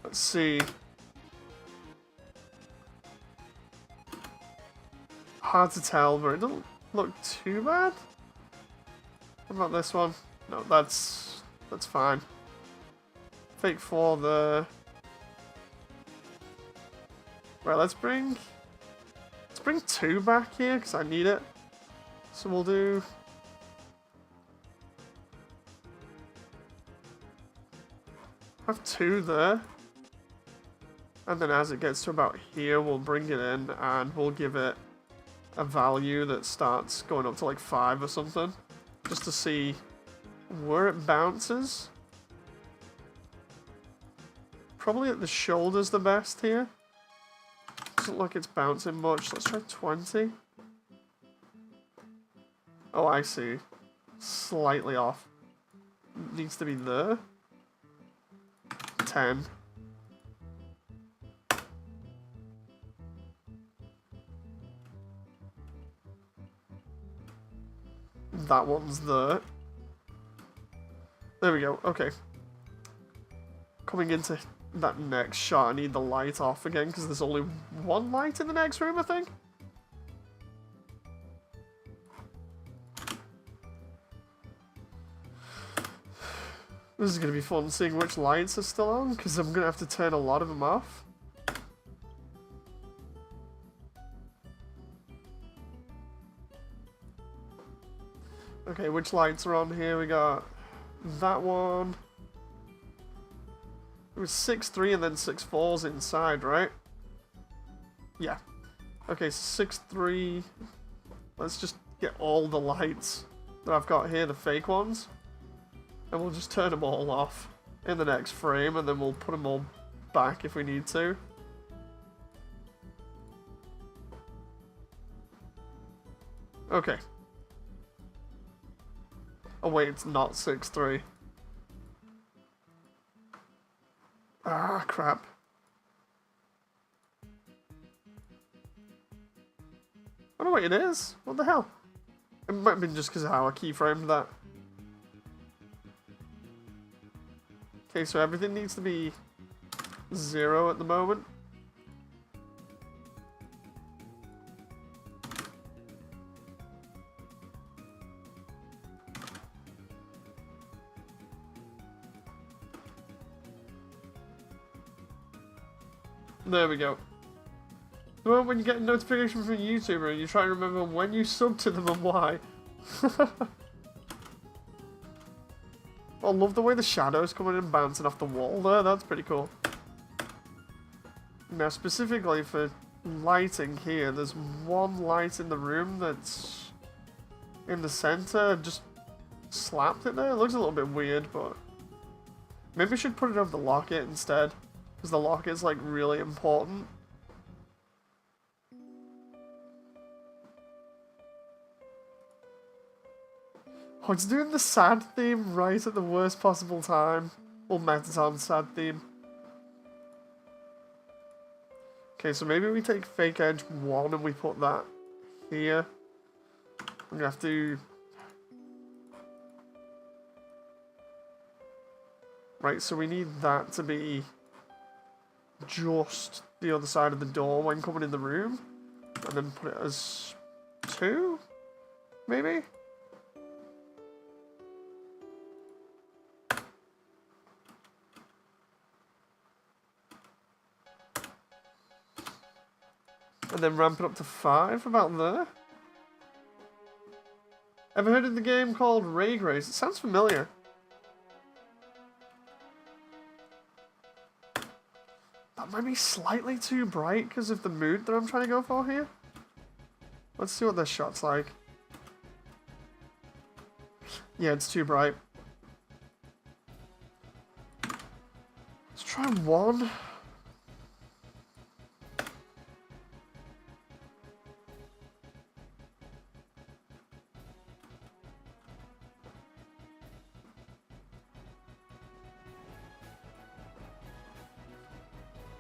Let's see. Hard to tell, but it doesn't look too bad. What about this one? No, that's fine. Fake 4 there. Right, let's bring 2 back here because I need it. So we'll do have 2 there. And then as it gets to about here, we'll bring it in and we'll give it a value that starts going up to like 5 or something. Just to see where it bounces. Probably at the shoulders the best here. Doesn't look like it's bouncing much. Let's try 20. Oh, I see. Slightly off. Needs to be there. 10. That one's there. There we go. Okay. Coming into that next shot, I need the light off again because there's only 1 light in the next room, I think. This is going to be fun seeing which lights are still on because I'm going to have to turn a lot of them off. Okay, which lights are on here? We got that one. It was 6-3 and then 6-4s inside, right? Yeah. Okay, 6-3. Let's just get all the lights that I've got here, the fake ones. And we'll just turn them all off in the next frame, and then we'll put them all back if we need to. Okay. Oh wait, it's not 6-3. Ah, crap. Oh no, wait, it is? What the hell? It might have been just because of how I keyframed that. Okay, so everything needs to be 0 at the moment. There we go. Well, when you get a notification from a YouTuber and you try to remember when you subbed to them and why. I love the way the shadows coming in and bouncing off the wall there, that's pretty cool. Now specifically for lighting here, there's 1 light in the room that's in the center, just slapped it there. It looks a little bit weird, but maybe I should put it over the locket instead. Because the locket's like really important. Oh, it's doing the sad theme right at the worst possible time. Or Metaton's sad theme. Okay, so maybe we take Fake Edge 1 and we put that here. I'm gonna have to... Right, so we need that to be just the other side of the door when coming in the room. And then put it as 2? Maybe? And then ramp it up to 5, about there. Ever heard of the game called Ray Grace? It sounds familiar. That might be slightly too bright because of the mood that I'm trying to go for here. Let's see what this shot's like. Yeah, it's too bright. Let's try 1.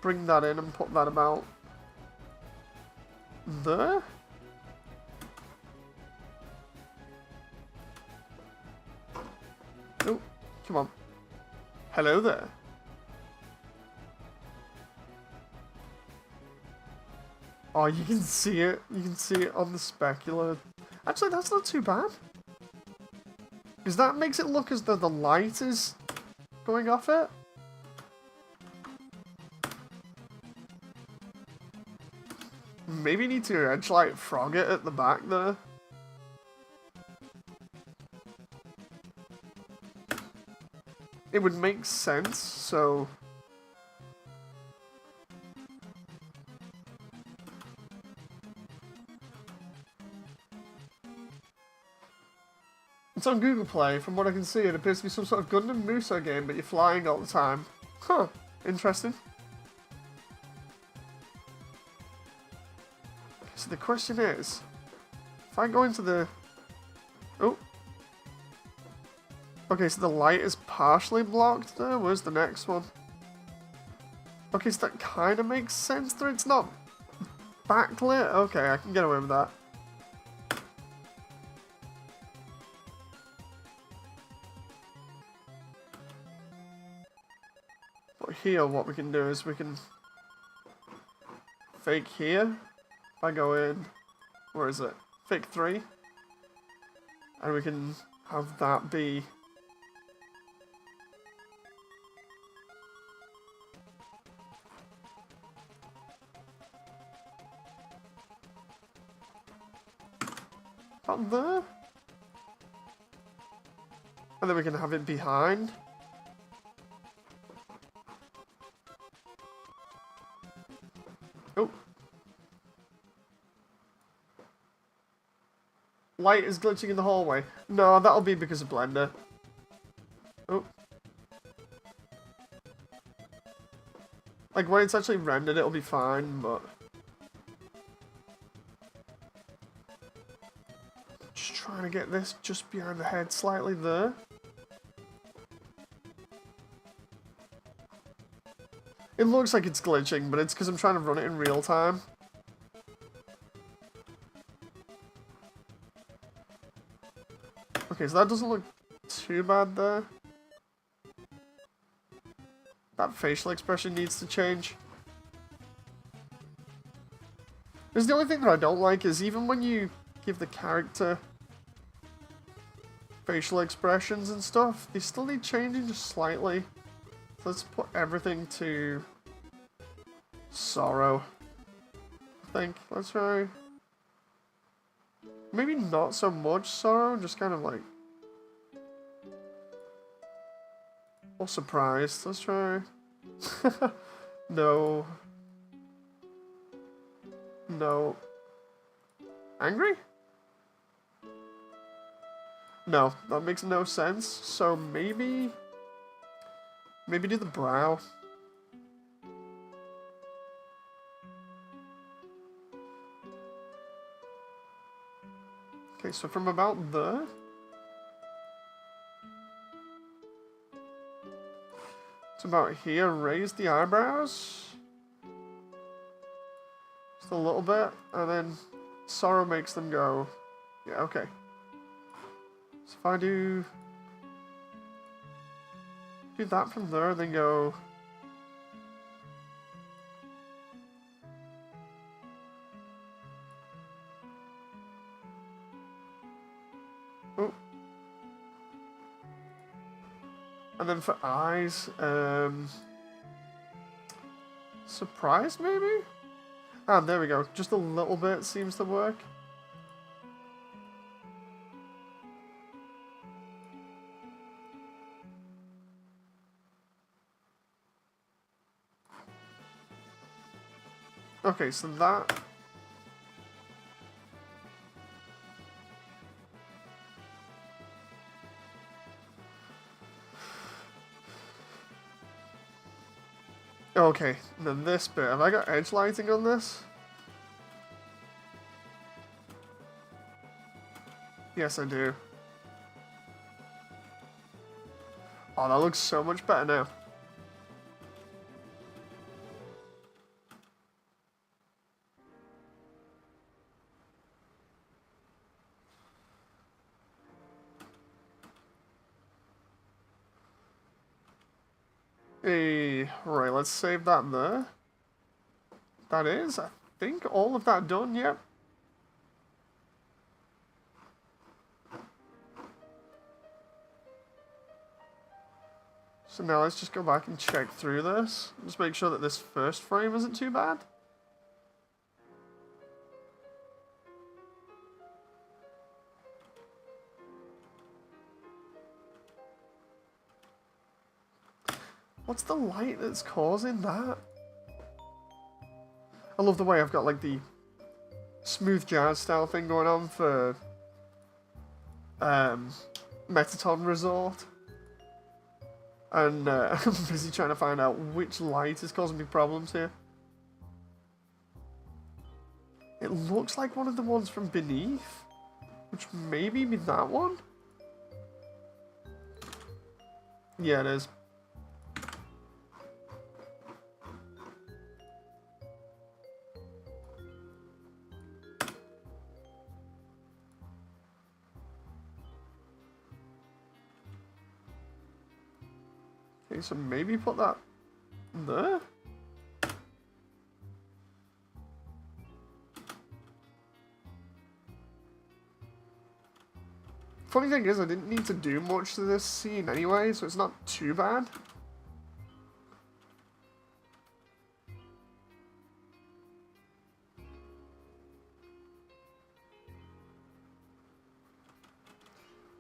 Bring that in and put that about there. Oh, come on. Hello there. Oh, you can see it. You can see it on the specular. Actually, that's not too bad. Because that makes it look as though the light is going off it. Maybe need to edge light frog it at the back there. It would make sense, so... It's on Google Play. From what I can see, it appears to be some sort of Gundam Muso game, but you're flying all the time. Huh. Interesting. So the question is, if I go into the... Oh. Okay, so the light is partially blocked there. Where's the next one? Okay, so that kind of makes sense there. It's not backlit. Okay, I can get away with that. But here, what we can do is we can fake here. If I go in, where is it? Fake 3. And we can have that be... up there. And then we can have it behind. Oh. Light is glitching in the hallway. No, that'll be because of Blender. Oh. Like, when it's actually rendered, it'll be fine, but... Just trying to get this just behind the head slightly there. It looks like it's glitching, but it's because I'm trying to run it in real time. Okay, so that doesn't look too bad there. That facial expression needs to change. There's the only thing that I don't like is even when you give the character facial expressions and stuff, they still need changing just slightly. So let's put everything to sorrow, I think. Let's try... Maybe not so much sorrow, just kind of like... Or surprised. Let's try... No. No. Angry? No, that makes no sense. So maybe... Maybe do the brow. Okay, so from about there... to about here, raise the eyebrows. Just a little bit, and then sorrow makes them go... Yeah, okay. So if I do that from there, then go... Oh. And then for eyes, surprise maybe? Ah, there we go. Just a little bit seems to work. Okay, so that... Okay, then this bit. Have I got edge lighting on this? Yes, I do. Oh, that looks so much better now. Hey, right, let's save that there. That is, I think, all of that done, yep. So now let's just go back and check through this. Just make sure that this first frame isn't too bad. What's the light that's causing that? I love the way I've got like the smooth jazz style thing going on for Metaton Resort. And I'm busy trying to find out which light is causing me problems here. It looks like one of the ones from beneath, which maybe be that one? Yeah, it is. Okay, so maybe put that there? Funny thing is, I didn't need to do much to this scene anyway, so it's not too bad.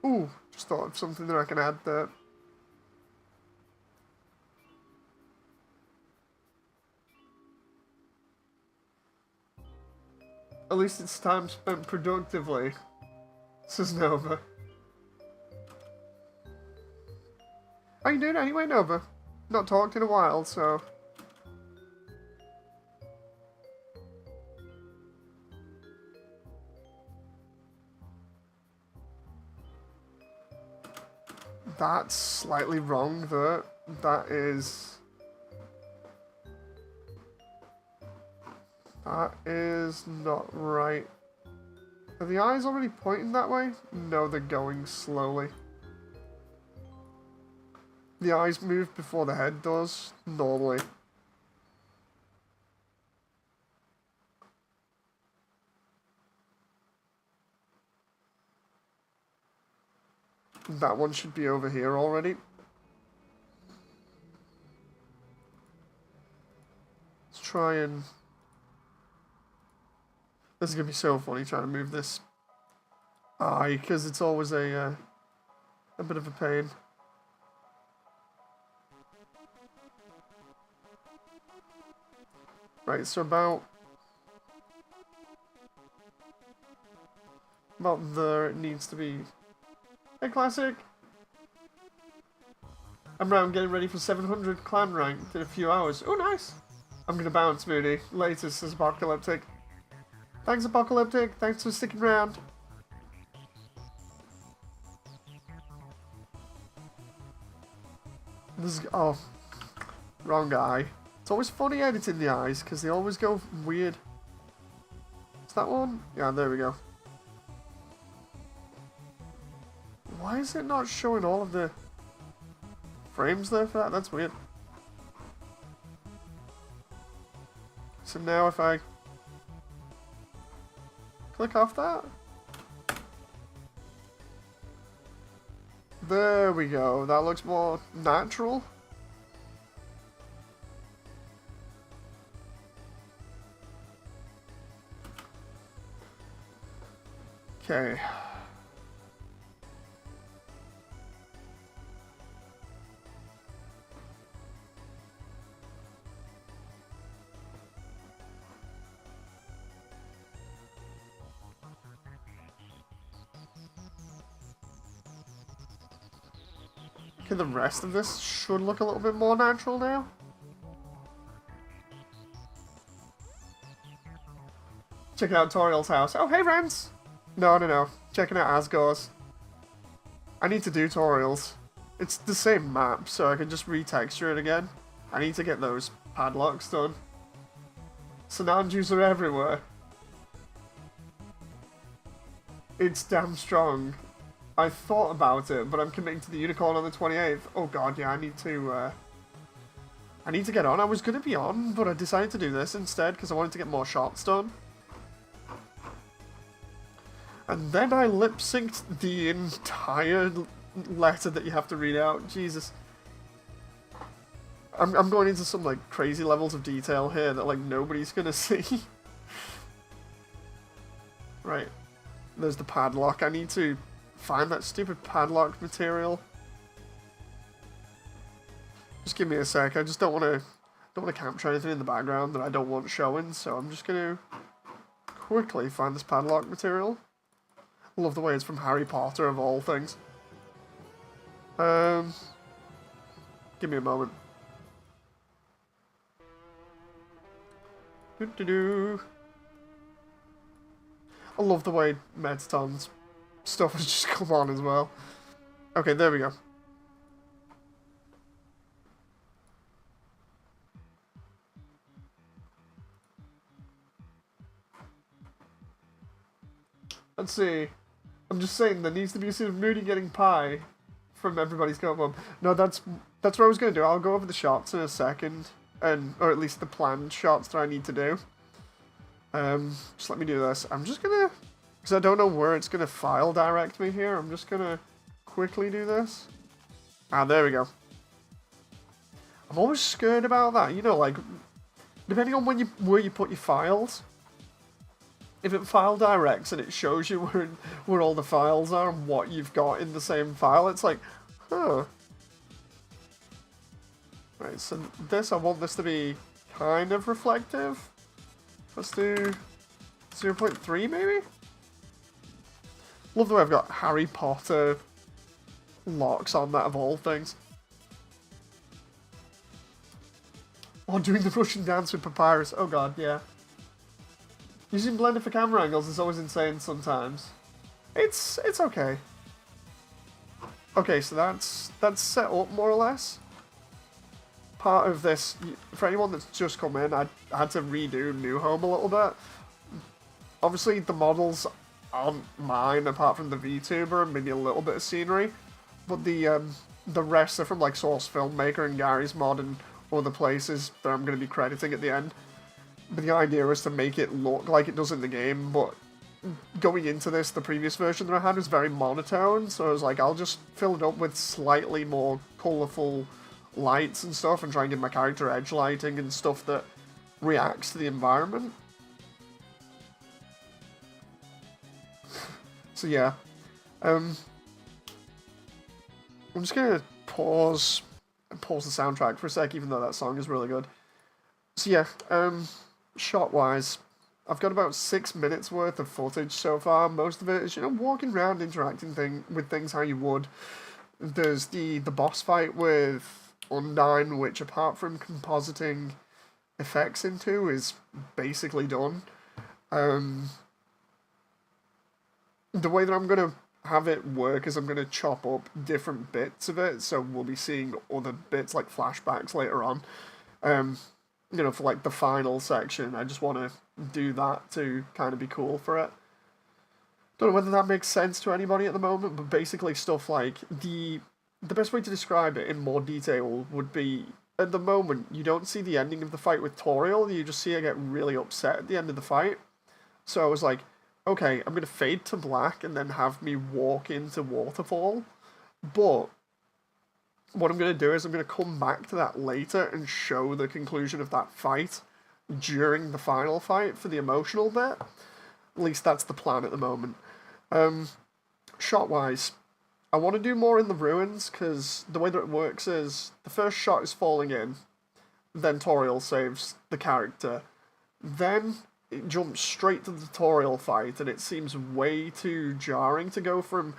Ooh, just thought of something that I can add there. At least it's time spent productively, says Nova. How you doing anyway, Nova? Not talked in a while, so... That's slightly wrong there. That is not right. Are the eyes already pointing that way? No, they're going slowly. The eyes move before the head does, normally. That one should be over here already. Let's try and... This is going to be so funny trying to move this eye, because it's always a bit of a pain. Right, so about there it needs to be. Hey, Classic! I'm around getting ready for 700 clan ranked in a few hours. Oh, nice! I'm gonna bounce, Moody. Later, says Apocalyptic. Thanks, Apocalyptic. Thanks for sticking around. This is... Oh. Wrong guy. It's always funny editing the eyes, because they always go weird. Is that one? Yeah, there we go. Why is it not showing all of the frames there for that? That's weird. So now if I click off that. There we go. That looks more natural. Okay. Okay, the rest of this should look a little bit more natural now. Checking out Toriel's house. Oh, hey, friends! No. Checking out Asgore's. I need to do Toriel's. It's the same map, so I can just retexture it again. I need to get those padlocks done. Sananjus are everywhere. It's damn strong. I thought about it, but I'm committing to the unicorn on the 28th. Oh god, yeah, I need to get on. I was going to be on, but I decided to do this instead because I wanted to get more shots done. And then I lip-synced the entire letter that you have to read out. Jesus. I'm going into some, like, crazy levels of detail here that, like, nobody's gonna see. Right. There's the padlock. I need to find that stupid padlock material. Just give me a sec. I just don't want to capture anything in the background that I don't want showing, so I'm just gonna quickly find this padlock material. I love the way it's from Harry Potter, of all things. Give me a moment. I love the way Medton's stuff has just come on as well. Okay, there we go. Let's see. I'm just saying there needs to be a scene of Moody getting pie from Everybody's Go Home. No, that's what I was going to do. I'll go over the shots in a second. Or at least the planned shots that I need to do. Just let me do this. I'm just gonna, because I don't know where it's gonna file direct me here. I'm just gonna quickly do this. Ah, there we go. I'm always scared about that. You know, like, depending on where you put your files. If it file directs and it shows you where all the files are and what you've got in the same file, it's like, huh. Right, so I want this to be kind of reflective. Let's do 0.3 maybe? Love the way I've got Harry Potter locks on that of all things. Oh, doing the Russian dance with Papyrus. Oh god, yeah. Using Blender for camera angles is always insane sometimes. It's okay. Okay, so that's set up more or less. Part of this, for anyone that's just come in, I had to redo New Home a little bit. Obviously, the models aren't mine, apart from the Vtuber and maybe a little bit of scenery. But the rest are from like Source Filmmaker and Gary's Mod and other places that I'm going to be crediting at the end. But the idea is to make it look like it does in the game, but going into this, the previous version that I had was very monotone, so I was like, I'll just fill it up with slightly more colourful lights and stuff and try and give my character edge lighting and stuff that reacts to the environment. So yeah, I'm just gonna pause the soundtrack for a sec, even though that song is really good. So yeah, shot-wise, I've got about 6 minutes worth of footage so far. Most of it is, you know, walking around, interacting with things how you would. There's the boss fight with Undyne, which apart from compositing effects into, is basically done. The way that I'm going to have it work is I'm going to chop up different bits of it, so we'll be seeing other bits like flashbacks later on. You know, for like the final section, I just want to do that to kind of be cool for it. Don't know whether that makes sense to anybody at the moment, but basically stuff like the best way to describe it in more detail would be, at the moment, you don't see the ending of the fight with Toriel, you just see her get really upset at the end of the fight. So I was like, okay, I'm going to fade to black and then have me walk into Waterfall, but what I'm going to do is I'm going to come back to that later and show the conclusion of that fight during the final fight for the emotional bit. At least that's the plan at the moment. Shot-wise, I want to do more in the ruins, because the way that it works is the first shot is falling in, then Toriel saves the character, then it jumps straight to the Toriel fight, and it seems way too jarring to go from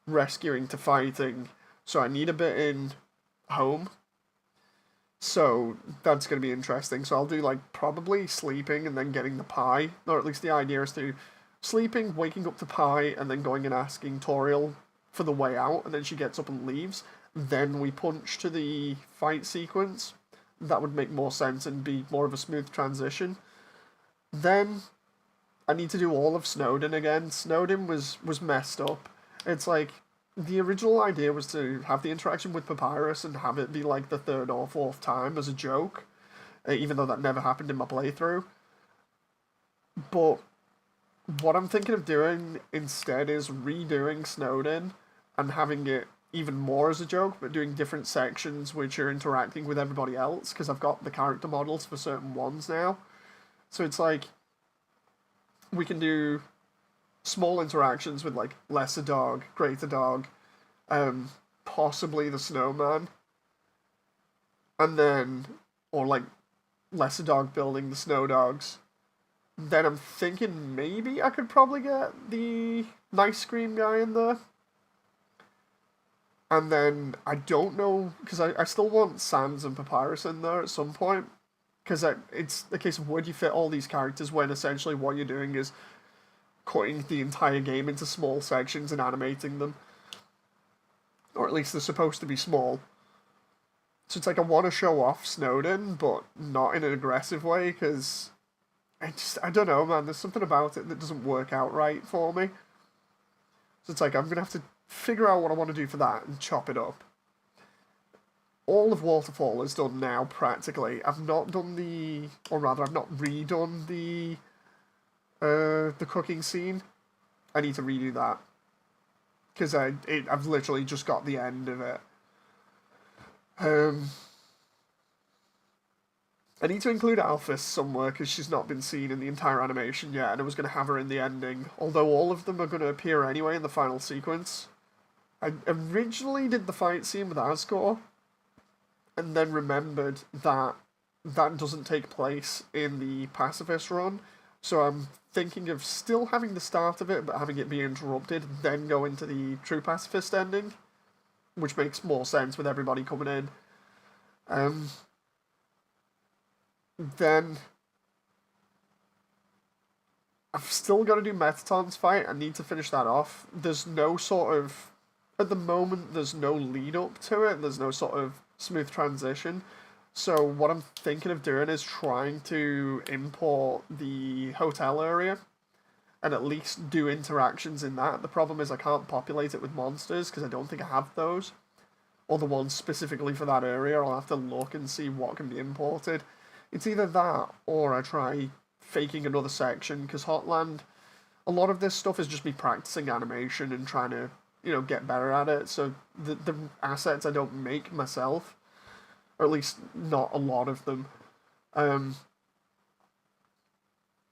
rescuing to fighting, so I need a bit in home. So that's going to be interesting. So I'll do like probably sleeping and then getting the pie, or at least the idea is to sleeping, waking up to pie, and then going and asking Toriel for the way out, and then she gets up and leaves. Then we punch to the fight sequence. That would make more sense and be more of a smooth transition. Then I need to do all of Snowdin again. Snowdin was messed up. It's like the original idea was to have the interaction with Papyrus and have it be like the third or fourth time as a joke, even though that never happened in my playthrough. But what I'm thinking of doing instead is redoing Snowdin and having it even more as a joke, but doing different sections which are interacting with everybody else, because I've got the character models for certain ones now. So it's like we can do small interactions with like lesser dog, greater dog, possibly the snowman, and then or like lesser dog building the snow dogs. Then I'm thinking maybe I could probably get the nice scream guy in there. And then I don't know, because I still want Sans and Papyrus in there at some point. Because it's a case of where do you fit all these characters when essentially what you're doing is cutting the entire game into small sections and animating them. Or at least they're supposed to be small. So it's like I want to show off Snowdin, but not in an aggressive way, because I don't know, man, there's something about it that doesn't work out right for me. So it's like I'm going to have to figure out what I want to do for that and chop it up. All of Waterfall is done now, practically. I've not done the... Or rather, I've not redone the cooking scene. I need to redo that. Because I've literally just got the end of it. I need to include Alphys somewhere, because she's not been seen in the entire animation yet, and I was going to have her in the ending. Although all of them are going to appear anyway in the final sequence. I originally did the fight scene with Asgore, and then remembered that that doesn't take place in the pacifist run, so I'm thinking of still having the start of it, but having it be interrupted, then go into the true pacifist ending, which makes more sense with everybody coming in. Then I've still got to do Metaton's fight. I need to finish that off. There's no sort of... At the moment, there's no lead up to it. There's no sort of smooth transition. So what I'm thinking of doing is trying to import the hotel area and at least do interactions in that. The problem is I can't populate it with monsters because I don't think I have those. Or the ones specifically for that area. I'll have to look and see what can be imported. It's either that or I try faking another section, because Hotland, a lot of this stuff is just me practicing animation and trying to, get better at it. So the assets I don't make myself, or at least not a lot of them.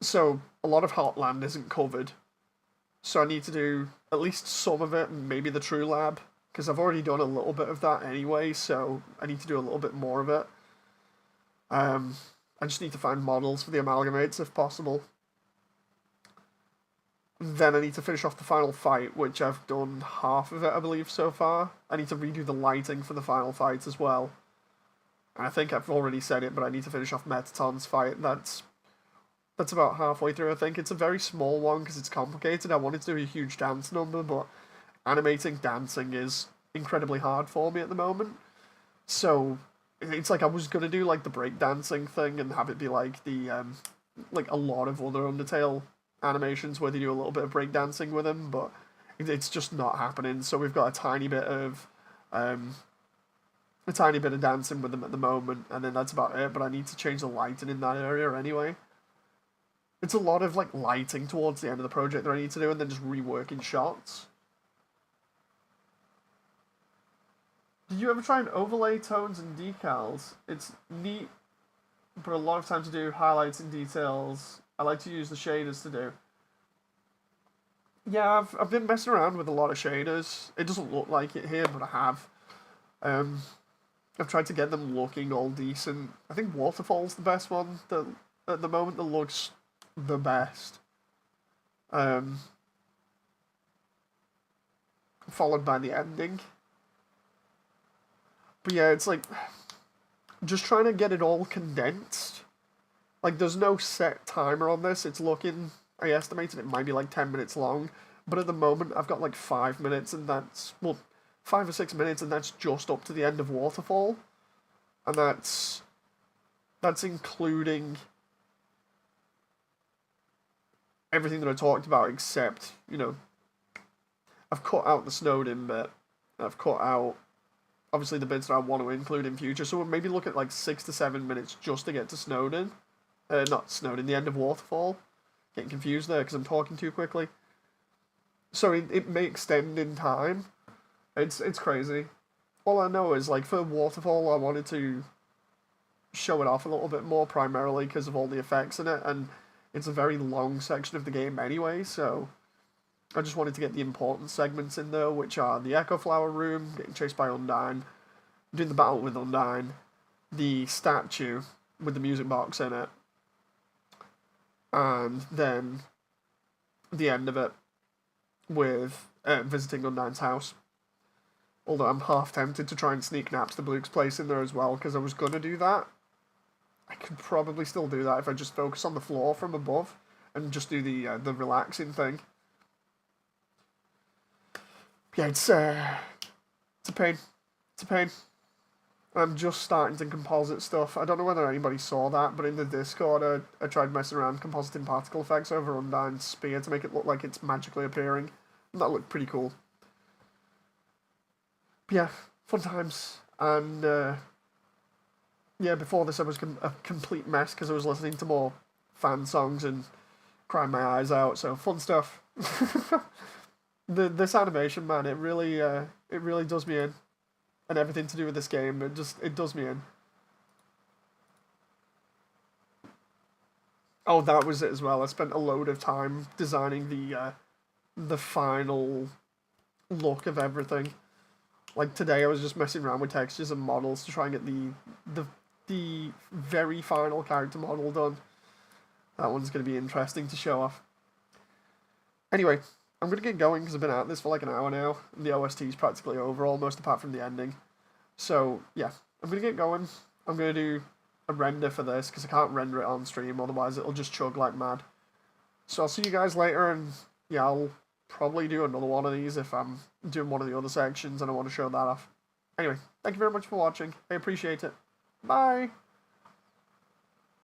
So a lot of Hotland isn't covered. So I need to do at least some of it, maybe the True Lab, because I've already done a little bit of that anyway, so I need to do a little bit more of it. I just need to find models for the amalgamates if possible. Then I need to finish off the final fight, which I've done half of it, I believe, so far. I need to redo the lighting for the final fight as well. And I think I've already said it, but I need to finish off Metaton's fight. That's about halfway through, I think. It's a very small one because it's complicated. I wanted to do a huge dance number, but animating dancing is incredibly hard for me at the moment. So it's like I was going to do like the breakdancing thing and have it be like the like a lot of other Undertale animations where they do a little bit of breakdancing with him, but it's just not happening. So we've got a tiny bit of dancing with them at the moment, and then that's about it. But I need to change the lighting in that area anyway. It's a lot of like lighting towards the end of the project that I need to do, and then just reworking shots. Did you ever try and overlay tones and decals? It's neat, but a lot of times to do highlights and details, I like to use the shaders to do. Yeah, I've been messing around with a lot of shaders. It doesn't look like it here, but I have. I've tried to get them looking all decent. I think Waterfall's the best one that at the moment that looks the best. Followed by the ending. But yeah, it's like just trying to get it all condensed. Like, there's no set timer on this. It's looking, I estimated it might be like 10 minutes long, but at the moment I've got like 5 minutes, and that's, well, 5 or 6 minutes, and that's just up to the end of Waterfall. And that's including everything that I talked about, except, you know, I've cut out the Snowden bit. I've cut out, obviously, the bits that I want to include in future. So we'll maybe look at like 6 to 7 minutes just to get to Snowden. Not Snowden, the end of Waterfall. Getting confused there because I'm talking too quickly. So it may extend in time. It's crazy. All I know is, like, for Waterfall, I wanted to show it off a little bit more, primarily because of all the effects in it, and it's a very long section of the game anyway, so I just wanted to get the important segments in there, which are the Echo Flower Room, getting chased by Undyne, doing the battle with Undyne, the statue with the music box in it, and then the end of it with visiting Undyne's house. Although I'm half tempted to try and sneak Napster Bluke's place in there as well, because I was going to do that. I could probably still do that if I just focus on the floor from above and just do the relaxing thing. Yeah, it's a pain. It's a pain. I'm just starting to composite stuff. I don't know whether anybody saw that, but in the Discord, I tried messing around compositing particle effects over Undyne's spear to make it look like it's magically appearing. And that looked pretty cool. But yeah, fun times. And yeah, before this I was a complete mess because I was listening to more fan songs and crying my eyes out. So fun stuff. This animation, man, it really does me in. And everything to do with this game, it does me in. Oh, that was it as well. I spent a load of time designing the final look of everything. Like today, I was just messing around with textures and models to try and get the very final character model done. That one's going to be interesting to show off. Anyway, I'm going to get going because I've been at this for like an hour now. And the OST is practically over, almost apart from the ending. So, yeah, I'm going to get going. I'm going to do a render for this because I can't render it on stream, otherwise it'll just chug like mad. So I'll see you guys later, and yeah, I'll probably do another one of these if I'm doing one of the other sections and I want to show that off. Anyway, thank you very much for watching. I appreciate it. Bye!